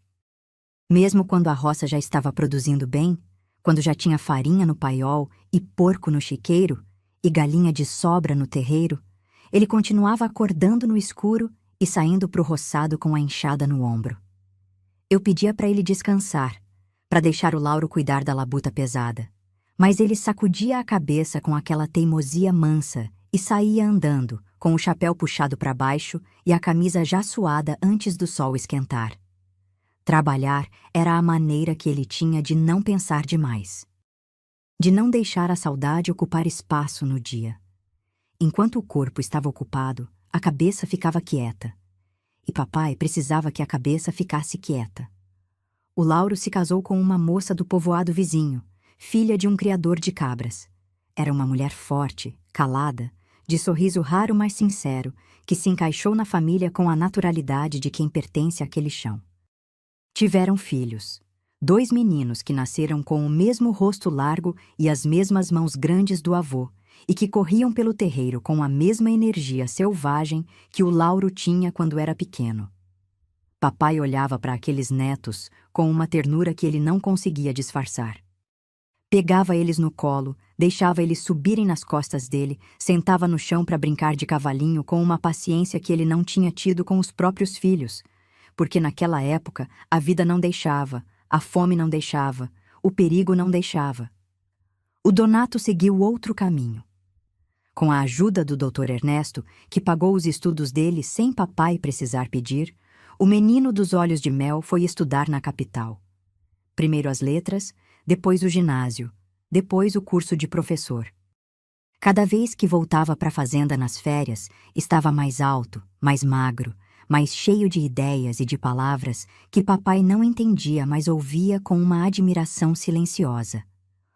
Mesmo quando a roça já estava produzindo bem, quando já tinha farinha no paiol e porco no chiqueiro, e galinha de sobra no terreiro, ele continuava acordando no escuro e saindo pro roçado com a enxada no ombro. Eu pedia para ele descansar, para deixar o Lauro cuidar da labuta pesada, mas ele sacudia a cabeça com aquela teimosia mansa e saía andando, com o chapéu puxado para baixo e a camisa já suada antes do sol esquentar. Trabalhar era a maneira que ele tinha de não pensar demais, de não deixar a saudade ocupar espaço no dia. Enquanto o corpo estava ocupado, a cabeça ficava quieta. E papai precisava que a cabeça ficasse quieta. O Lauro se casou com uma moça do povoado vizinho, filha de um criador de cabras. Era uma mulher forte, calada, de sorriso raro mas sincero, que se encaixou na família com a naturalidade de quem pertence àquele chão. Tiveram filhos. 2 meninos que nasceram com o mesmo rosto largo e as mesmas mãos grandes do avô, e que corriam pelo terreiro com a mesma energia selvagem que o Lauro tinha quando era pequeno. Papai olhava para aqueles netos com uma ternura que ele não conseguia disfarçar. Pegava eles no colo, deixava eles subirem nas costas dele, sentava no chão para brincar de cavalinho com uma paciência que ele não tinha tido com os próprios filhos, porque naquela época a vida não deixava, a fome não deixava, o perigo não deixava. O Donato seguiu outro caminho. Com a ajuda do Dr. Ernesto, que pagou os estudos dele sem papai precisar pedir, o menino dos olhos de mel foi estudar na capital. Primeiro as letras, depois o ginásio, depois o curso de professor. Cada vez que voltava para a fazenda nas férias, estava mais alto, mais magro, mais cheio de ideias e de palavras que papai não entendia, mas ouvia com uma admiração silenciosa.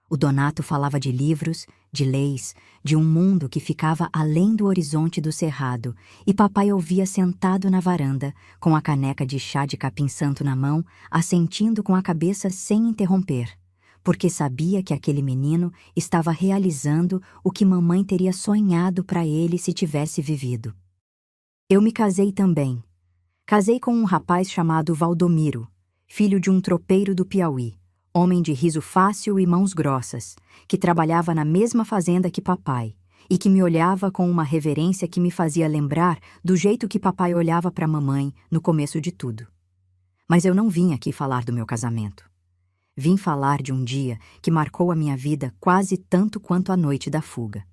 O Donato falava de livros, de leis, de um mundo que ficava além do horizonte do cerrado, e papai ouvia sentado na varanda, com a caneca de chá de capim-santo na mão, assentindo com a cabeça sem interromper, porque sabia que aquele menino estava realizando o que mamãe teria sonhado para ele se tivesse vivido. Eu me casei também. Casei com um rapaz chamado Valdomiro, filho de um tropeiro do Piauí, homem de riso fácil e mãos grossas, que trabalhava na mesma fazenda que papai, e que me olhava com uma reverência que me fazia lembrar do jeito que papai olhava para mamãe no começo de tudo. Mas eu não vim aqui falar do meu casamento. Vim falar de um dia que marcou a minha vida quase tanto quanto a noite da fuga.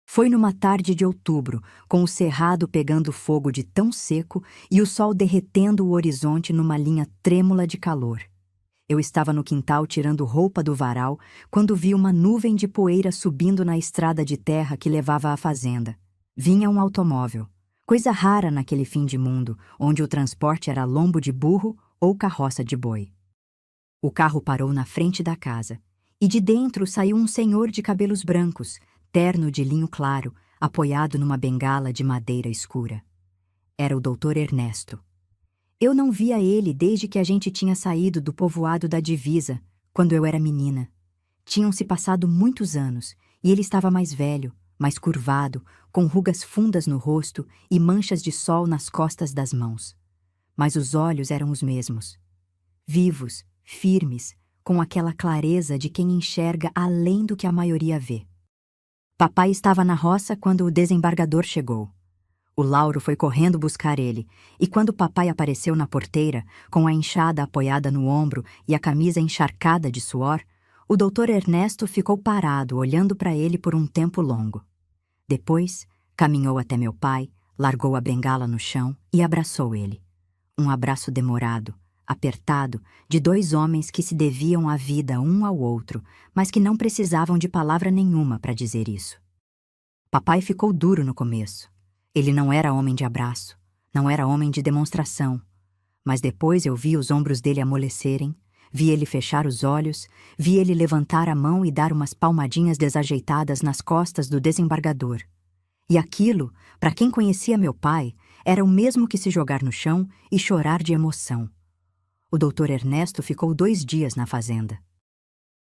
Foi numa tarde de outubro, com o cerrado pegando fogo de tão seco e o sol derretendo o horizonte numa linha trêmula de calor. Eu estava no quintal tirando roupa do varal quando vi uma nuvem de poeira subindo na estrada de terra que levava à fazenda. Vinha um automóvel, coisa rara naquele fim de mundo, onde o transporte era lombo de burro ou carroça de boi. O carro parou na frente da casa, e de dentro saiu um senhor de cabelos brancos, terno de linho claro, apoiado numa bengala de madeira escura. Era o Dr. Ernesto. Eu não via ele desde que a gente tinha saído do povoado da divisa, quando eu era menina. Tinham-se passado muitos anos, e ele estava mais velho, mais curvado, com rugas fundas no rosto e manchas de sol nas costas das mãos. Mas os olhos eram os mesmos. Vivos, firmes, com aquela clareza de quem enxerga além do que a maioria vê. Papai estava na roça quando o desembargador chegou. O Lauro foi correndo buscar ele, e quando papai apareceu na porteira, com a enxada apoiada no ombro e a camisa encharcada de suor, o Dr. Ernesto ficou parado olhando para ele por um tempo longo. Depois, caminhou até meu pai, largou a bengala no chão e abraçou ele. Um abraço demorado, apertado, de dois homens que se deviam a vida um ao outro, mas que não precisavam de palavra nenhuma para dizer isso. Papai ficou duro no começo. Ele não era homem de abraço, não era homem de demonstração. Mas depois eu vi os ombros dele amolecerem, vi ele fechar os olhos, vi ele levantar a mão e dar umas palmadinhas desajeitadas nas costas do desembargador. E aquilo, para quem conhecia meu pai, era o mesmo que se jogar no chão e chorar de emoção. O Dr. Ernesto ficou 2 dias na fazenda.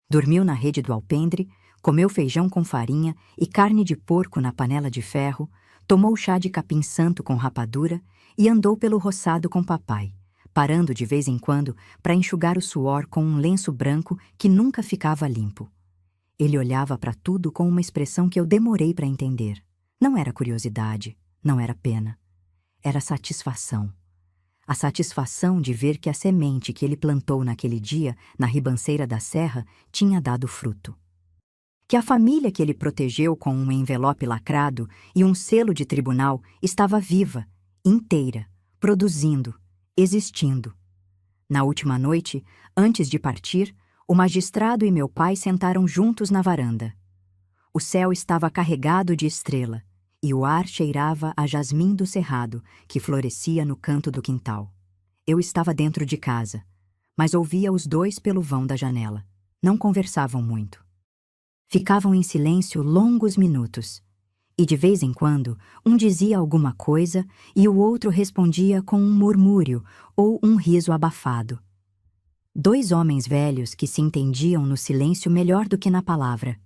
Dormiu na rede do alpendre, comeu feijão com farinha e carne de porco na panela de ferro, tomou chá de capim-santo com rapadura e andou pelo roçado com papai, parando de vez em quando para enxugar o suor com um lenço branco que nunca ficava limpo. Ele olhava para tudo com uma expressão que eu demorei para entender. Não era curiosidade, não era pena. Era satisfação. A satisfação de ver que a semente que ele plantou naquele dia, na ribanceira da serra, tinha dado fruto. Que a família que ele protegeu com um envelope lacrado e um selo de tribunal estava viva, inteira, produzindo, existindo. Na última noite, antes de partir, o magistrado e meu pai sentaram juntos na varanda. O céu estava carregado de estrela, e o ar cheirava a jasmim do cerrado, que florescia no canto do quintal. Eu estava dentro de casa, mas ouvia os dois pelo vão da janela. Não conversavam muito. Ficavam em silêncio longos minutos, e de vez em quando um dizia alguma coisa e o outro respondia com um murmúrio ou um riso abafado. 2 homens velhos que se entendiam no silêncio melhor do que na palavra.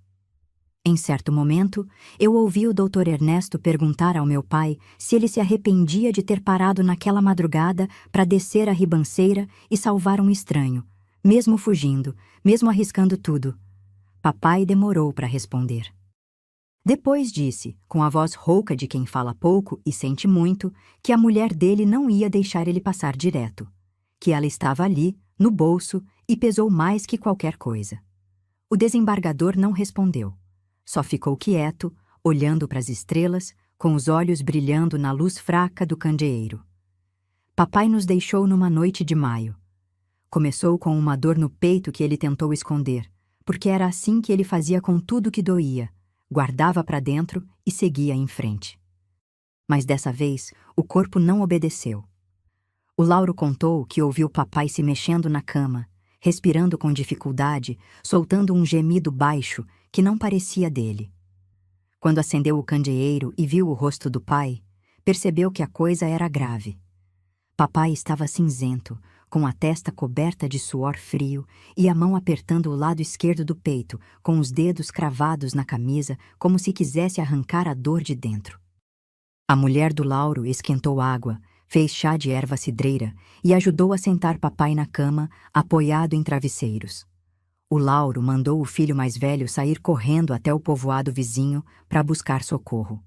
Em certo momento, eu ouvi o Dr. Ernesto perguntar ao meu pai se ele se arrependia de ter parado naquela madrugada para descer a ribanceira e salvar um estranho, mesmo fugindo, mesmo arriscando tudo. Papai demorou para responder. Depois disse, com a voz rouca de quem fala pouco e sente muito, que a mulher dele não ia deixar ele passar direto, que ela estava ali, no bolso, e pesou mais que qualquer coisa. O desembargador não respondeu. Só ficou quieto, olhando para as estrelas, com os olhos brilhando na luz fraca do candeeiro. Papai nos deixou numa noite de maio. Começou com uma dor no peito que ele tentou esconder, porque era assim que ele fazia com tudo que doía, guardava para dentro e seguia em frente. Mas dessa vez, o corpo não obedeceu. O Lauro contou que ouviu papai se mexendo na cama, respirando com dificuldade, soltando um gemido baixo que não parecia dele. Quando acendeu o candeeiro e viu o rosto do pai, percebeu que a coisa era grave. Papai estava cinzento, com a testa coberta de suor frio e a mão apertando o lado esquerdo do peito, com os dedos cravados na camisa, como se quisesse arrancar a dor de dentro. A mulher do Lauro esquentou água, fez chá de erva cidreira e ajudou a sentar papai na cama, apoiado em travesseiros. O Lauro mandou o filho mais velho sair correndo até o povoado vizinho para buscar socorro.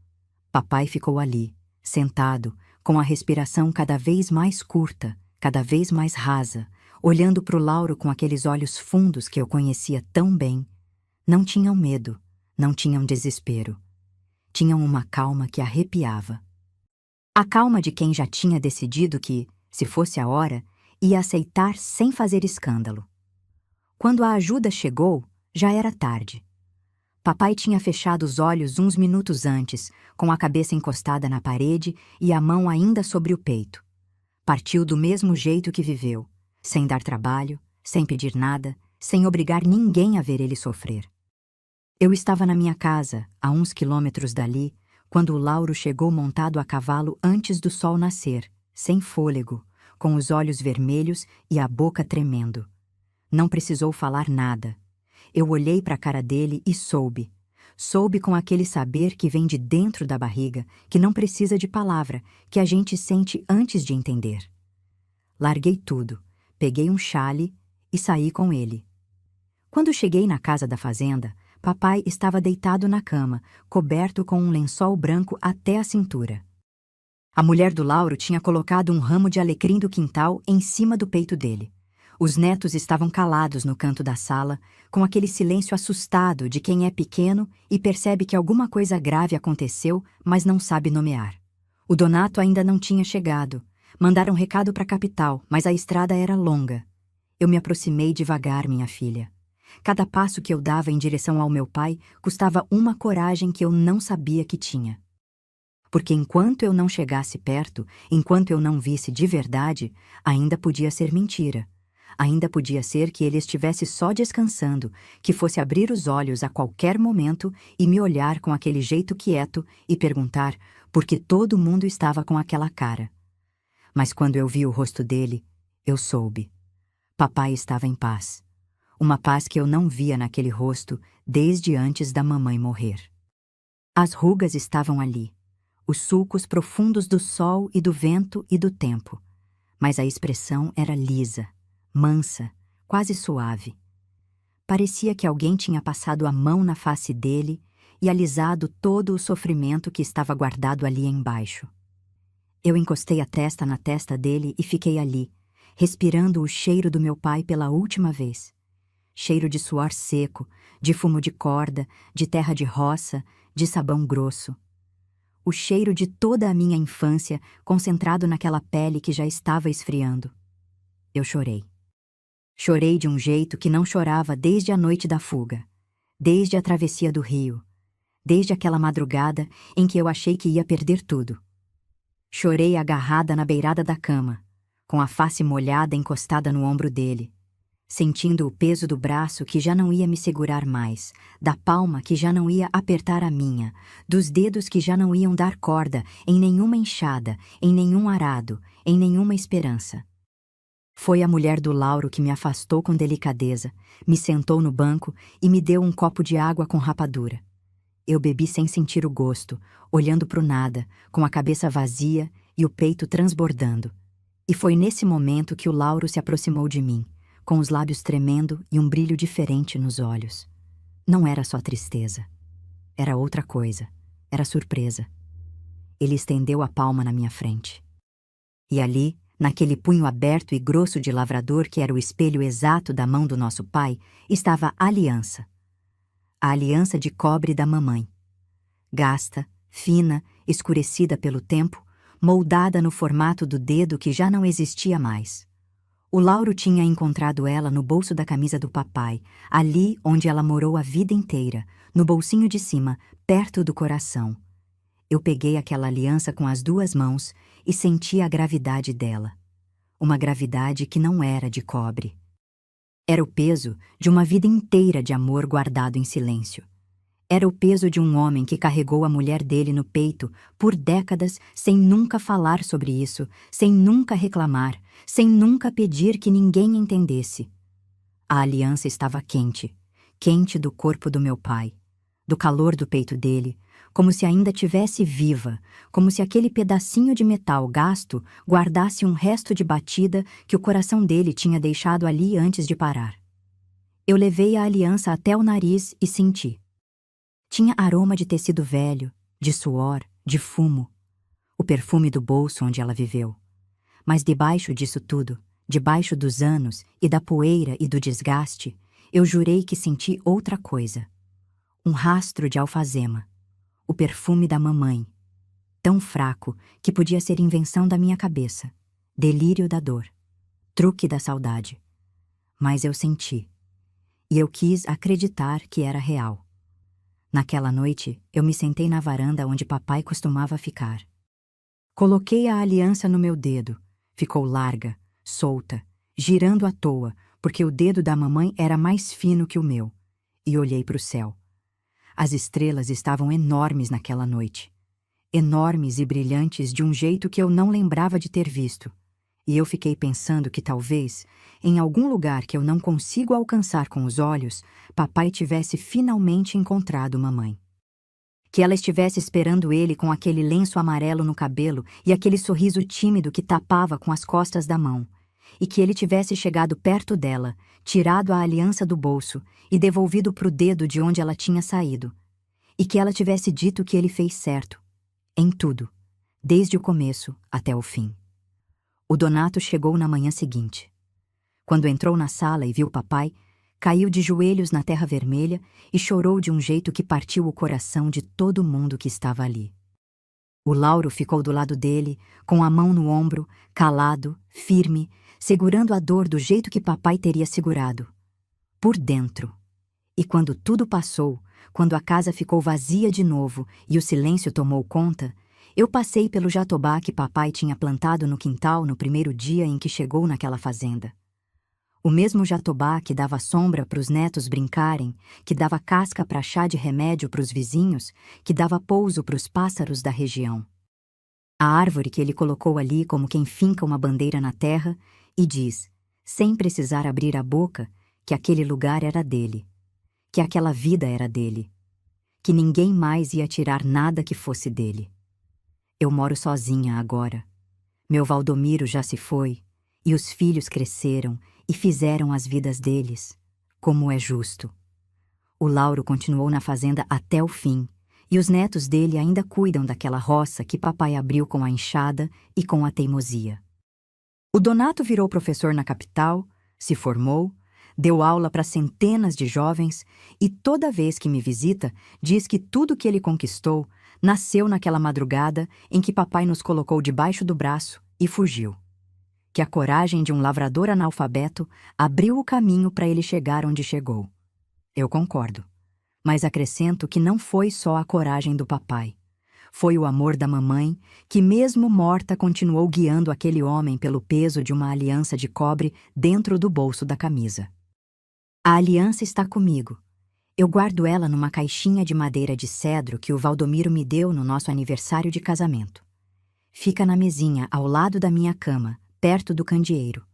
Papai ficou ali, sentado, com a respiração cada vez mais curta, cada vez mais rasa, olhando para o Lauro com aqueles olhos fundos que eu conhecia tão bem. Não tinham medo, não tinham desespero. Tinham uma calma que arrepiava. A calma de quem já tinha decidido que, se fosse a hora, ia aceitar sem fazer escândalo. Quando a ajuda chegou, já era tarde. Papai tinha fechado os olhos uns minutos antes, com a cabeça encostada na parede e a mão ainda sobre o peito. Partiu do mesmo jeito que viveu, sem dar trabalho, sem pedir nada, sem obrigar ninguém a ver ele sofrer. Eu estava na minha casa, a uns quilômetros dali, quando o Lauro chegou montado a cavalo antes do sol nascer, sem fôlego, com os olhos vermelhos e a boca tremendo. Não precisou falar nada. Eu olhei para a cara dele e soube. Soube com aquele saber que vem de dentro da barriga, que não precisa de palavra, que a gente sente antes de entender. Larguei tudo, peguei um chale e saí com ele. Quando cheguei na casa da fazenda, papai estava deitado na cama, coberto com um lençol branco até a cintura. A mulher do Lauro tinha colocado um ramo de alecrim do quintal em cima do peito dele. Os netos estavam calados no canto da sala, com aquele silêncio assustado de quem é pequeno e percebe que alguma coisa grave aconteceu, mas não sabe nomear. O Donato ainda não tinha chegado. Mandaram recado para a capital, mas a estrada era longa. Eu me aproximei devagar, minha filha. Cada passo que eu dava em direção ao meu pai custava uma coragem que eu não sabia que tinha. Porque enquanto eu não chegasse perto, enquanto eu não visse de verdade, ainda podia ser mentira. Ainda podia ser que ele estivesse só descansando, que fosse abrir os olhos a qualquer momento e me olhar com aquele jeito quieto e perguntar por que todo mundo estava com aquela cara. Mas quando eu vi o rosto dele, eu soube. Papai estava em paz. Uma paz que eu não via naquele rosto desde antes da mamãe morrer. As rugas estavam ali, os sulcos profundos do sol e do vento e do tempo, mas a expressão era lisa, mansa, quase suave. Parecia que alguém tinha passado a mão na face dele e alisado todo o sofrimento que estava guardado ali embaixo. Eu encostei a testa na testa dele e fiquei ali, respirando o cheiro do meu pai pela última vez. Cheiro de suor seco, de fumo de corda, de terra de roça, de sabão grosso. O cheiro de toda a minha infância concentrado naquela pele que já estava esfriando. Eu chorei. Chorei de um jeito que não chorava desde a noite da fuga, desde a travessia do rio, desde aquela madrugada em que eu achei que ia perder tudo. Chorei agarrada na beirada da cama, com a face molhada encostada no ombro dele, sentindo o peso do braço que já não ia me segurar mais, da palma que já não ia apertar a minha, dos dedos que já não iam dar corda em nenhuma enxada, em nenhum arado, em nenhuma esperança. Foi a mulher do Lauro que me afastou com delicadeza, me sentou no banco e me deu um copo de água com rapadura. Eu bebi sem sentir o gosto, olhando para o nada, com a cabeça vazia e o peito transbordando. E foi nesse momento que o Lauro se aproximou de mim, com os lábios tremendo e um brilho diferente nos olhos. Não era só tristeza. Era outra coisa. Era surpresa. Ele estendeu a palma na minha frente. E ali, naquele punho aberto e grosso de lavrador que era o espelho exato da mão do nosso pai, estava a aliança. A aliança de cobre da mamãe. Gasta, fina, escurecida pelo tempo, moldada no formato do dedo que já não existia mais. O Lauro tinha encontrado ela no bolso da camisa do papai, ali onde ela morou a vida inteira, no bolsinho de cima, perto do coração. Eu peguei aquela aliança com as duas mãos e senti a gravidade dela. Uma gravidade que não era de cobre. Era o peso de uma vida inteira de amor guardado em silêncio. Era o peso de um homem que carregou a mulher dele no peito por décadas sem nunca falar sobre isso, sem nunca reclamar, sem nunca pedir que ninguém entendesse. A aliança estava quente, quente do corpo do meu pai, do calor do peito dele, como se ainda tivesse viva, como se aquele pedacinho de metal gasto guardasse um resto de batida que o coração dele tinha deixado ali antes de parar. Eu levei a aliança até o nariz e senti. Tinha aroma de tecido velho, de suor, de fumo, o perfume do bolso onde ela viveu. Mas debaixo disso tudo, debaixo dos anos e da poeira e do desgaste, eu jurei que senti outra coisa. Um rastro de alfazema. O perfume da mamãe, tão fraco que podia ser invenção da minha cabeça, delírio da dor, truque da saudade. Mas eu senti. e eu quis acreditar que era real. Naquela noite, eu me sentei na varanda onde papai costumava ficar. Coloquei a aliança no meu dedo. Ficou larga, solta, girando à toa, porque o dedo da mamãe era mais fino que o meu. E olhei para o céu. As estrelas estavam enormes naquela noite. Enormes e brilhantes de um jeito que eu não lembrava de ter visto. E eu fiquei pensando que talvez, em algum lugar que eu não consigo alcançar com os olhos, papai tivesse finalmente encontrado mamãe. Que ela estivesse esperando ele com aquele lenço amarelo no cabelo e aquele sorriso tímido que tapava com as costas da mão. E que ele tivesse chegado perto dela, tirado a aliança do bolso e devolvido pro dedo de onde ela tinha saído. E que ela tivesse dito que ele fez certo. Em tudo. Desde o começo até o fim. O Donato chegou na manhã seguinte. Quando entrou na sala e viu papai, caiu de joelhos na terra vermelha e chorou de um jeito que partiu o coração de todo mundo que estava ali. O Lauro ficou do lado dele, com a mão no ombro, calado, firme, segurando a dor do jeito que papai teria segurado. Por dentro. E quando tudo passou, quando a casa ficou vazia de novo e o silêncio tomou conta, eu passei pelo jatobá que papai tinha plantado no quintal no primeiro dia em que chegou naquela fazenda. O mesmo jatobá que dava sombra para os netos brincarem, que dava casca para chá de remédio para os vizinhos, que dava pouso para os pássaros da região. A árvore que ele colocou ali como quem finca uma bandeira na terra e diz, sem precisar abrir a boca, que aquele lugar era dele, que aquela vida era dele, que ninguém mais ia tirar nada que fosse dele. Eu moro sozinha agora. Meu Valdomiro já se foi, e os filhos cresceram e fizeram as vidas deles, como é justo. O Lauro continuou na fazenda até o fim, e os netos dele ainda cuidam daquela roça que papai abriu com a enxada e com a teimosia. O Donato virou professor na capital, se formou, deu aula para centenas de jovens e toda vez que me visita diz que tudo que ele conquistou nasceu naquela madrugada em que papai nos colocou debaixo do braço e fugiu. Que a coragem de um lavrador analfabeto abriu o caminho para ele chegar onde chegou. Eu concordo, mas acrescento que não foi só a coragem do papai. Foi o amor da mamãe, que mesmo morta continuou guiando aquele homem pelo peso de uma aliança de cobre dentro do bolso da camisa. A aliança está comigo. Eu guardo ela numa caixinha de madeira de cedro que o Valdomiro me deu no nosso aniversário de casamento. Fica na mesinha ao lado da minha cama, perto do candeeiro.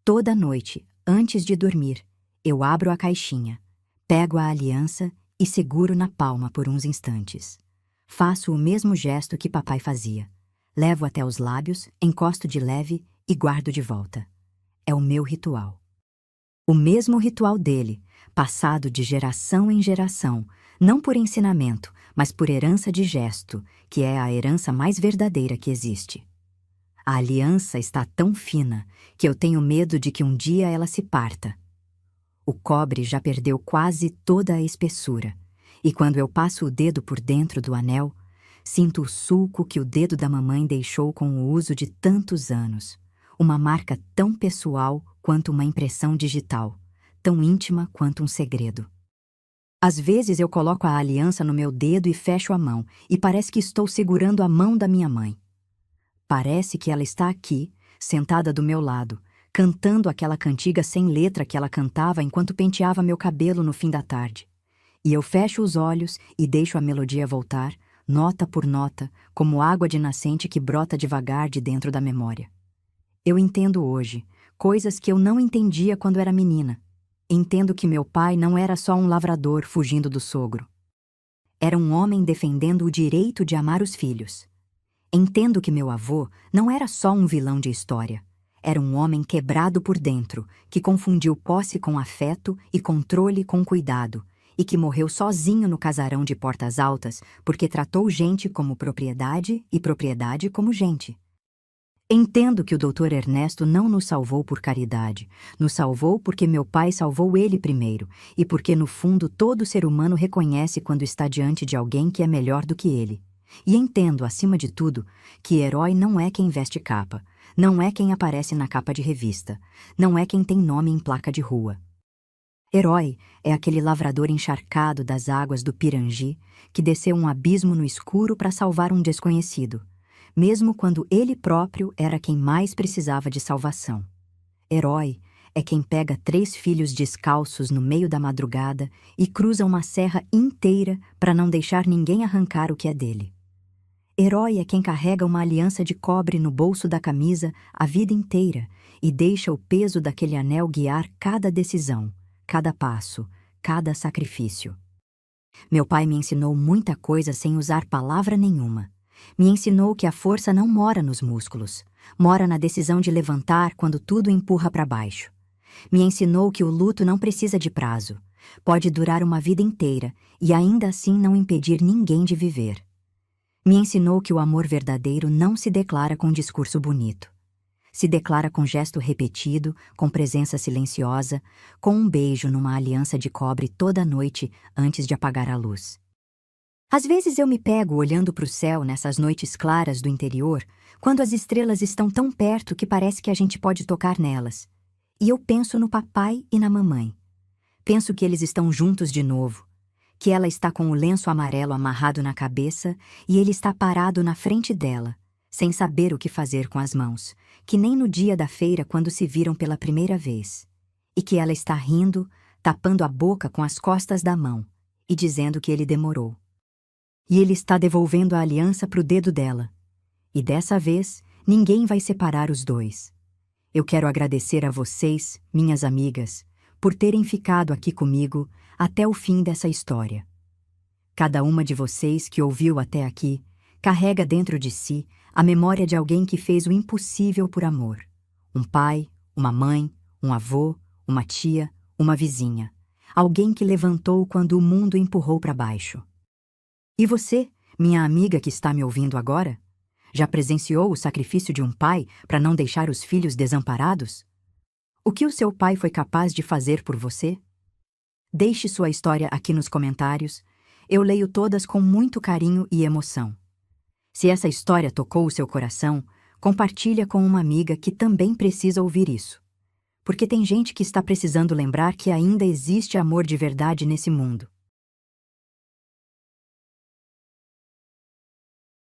Toda noite, antes de dormir, eu abro a caixinha, pego a aliança e seguro na palma por uns instantes. Faço o mesmo gesto que papai fazia. Levo até os lábios, encosto de leve e guardo de volta. É o meu ritual. O mesmo ritual dele, passado de geração em geração, não por ensinamento, mas por herança de gesto, que é a herança mais verdadeira que existe. A aliança está tão fina que eu tenho medo de que um dia ela se parta. O cobre já perdeu quase toda a espessura, e quando eu passo o dedo por dentro do anel, sinto o sulco que o dedo da mamãe deixou com o uso de tantos anos, uma marca tão pessoal quanto uma impressão digital, tão íntima quanto um segredo. Às vezes eu coloco a aliança no meu dedo e fecho a mão, e parece que estou segurando a mão da minha mãe. Parece que ela está aqui, sentada do meu lado, cantando aquela cantiga sem letra que ela cantava enquanto penteava meu cabelo no fim da tarde. E eu fecho os olhos e deixo a melodia voltar, nota por nota, como água de nascente que brota devagar de dentro da memória. Eu entendo hoje coisas que eu não entendia quando era menina. Entendo que meu pai não era só um lavrador fugindo do sogro. Era um homem defendendo o direito de amar os filhos. Entendo que meu avô não era só um vilão de história. Era um homem quebrado por dentro, que confundiu posse com afeto e controle com cuidado, e que morreu sozinho no casarão de portas altas porque tratou gente como propriedade e propriedade como gente. Entendo que o Dr. Ernesto não nos salvou por caridade, nos salvou porque meu pai salvou ele primeiro, e porque no fundo todo ser humano reconhece quando está diante de alguém que é melhor do que ele. E entendo, acima de tudo, que herói não é quem veste capa, não é quem aparece na capa de revista, não é quem tem nome em placa de rua. Herói é aquele lavrador encharcado das águas do Pirangi que desceu um abismo no escuro para salvar um desconhecido, mesmo quando ele próprio era quem mais precisava de salvação. Herói é quem pega 3 filhos descalços no meio da madrugada e cruza uma serra inteira para não deixar ninguém arrancar o que é dele. Herói é quem carrega uma aliança de cobre no bolso da camisa a vida inteira e deixa o peso daquele anel guiar cada decisão, cada passo, cada sacrifício. Meu pai me ensinou muita coisa sem usar palavra nenhuma. Me ensinou que a força não mora nos músculos, mora na decisão de levantar quando tudo empurra para baixo. Me ensinou que o luto não precisa de prazo, pode durar uma vida inteira e ainda assim não impedir ninguém de viver. Me ensinou que o amor verdadeiro não se declara com discurso bonito. Se declara com gesto repetido, com presença silenciosa, com um beijo numa aliança de cobre toda noite antes de apagar a luz. Às vezes eu me pego olhando para o céu nessas noites claras do interior, quando as estrelas estão tão perto que parece que a gente pode tocar nelas. E eu penso no papai e na mamãe. Penso que eles estão juntos de novo, que ela está com o lenço amarelo amarrado na cabeça e ele está parado na frente dela, sem saber o que fazer com as mãos, que nem no dia da feira quando se viram pela primeira vez. E que ela está rindo, tapando a boca com as costas da mão e dizendo que ele demorou. E ele está devolvendo a aliança para o dedo dela. E dessa vez, ninguém vai separar os dois. Eu quero agradecer a vocês, minhas amigas, por terem ficado aqui comigo até o fim dessa história. Cada uma de vocês que ouviu até aqui carrega dentro de si a memória de alguém que fez o impossível por amor. Um pai, uma mãe, um avô, uma tia, uma vizinha. Alguém que levantou quando o mundo empurrou para baixo. E você, minha amiga que está me ouvindo agora? Já presenciou o sacrifício de um pai para não deixar os filhos desamparados? O que o seu pai foi capaz de fazer por você? Deixe sua história aqui nos comentários. Eu leio todas com muito carinho e emoção. Se essa história tocou o seu coração, compartilha com uma amiga que também precisa ouvir isso. Porque tem gente que está precisando lembrar que ainda existe amor de verdade nesse mundo.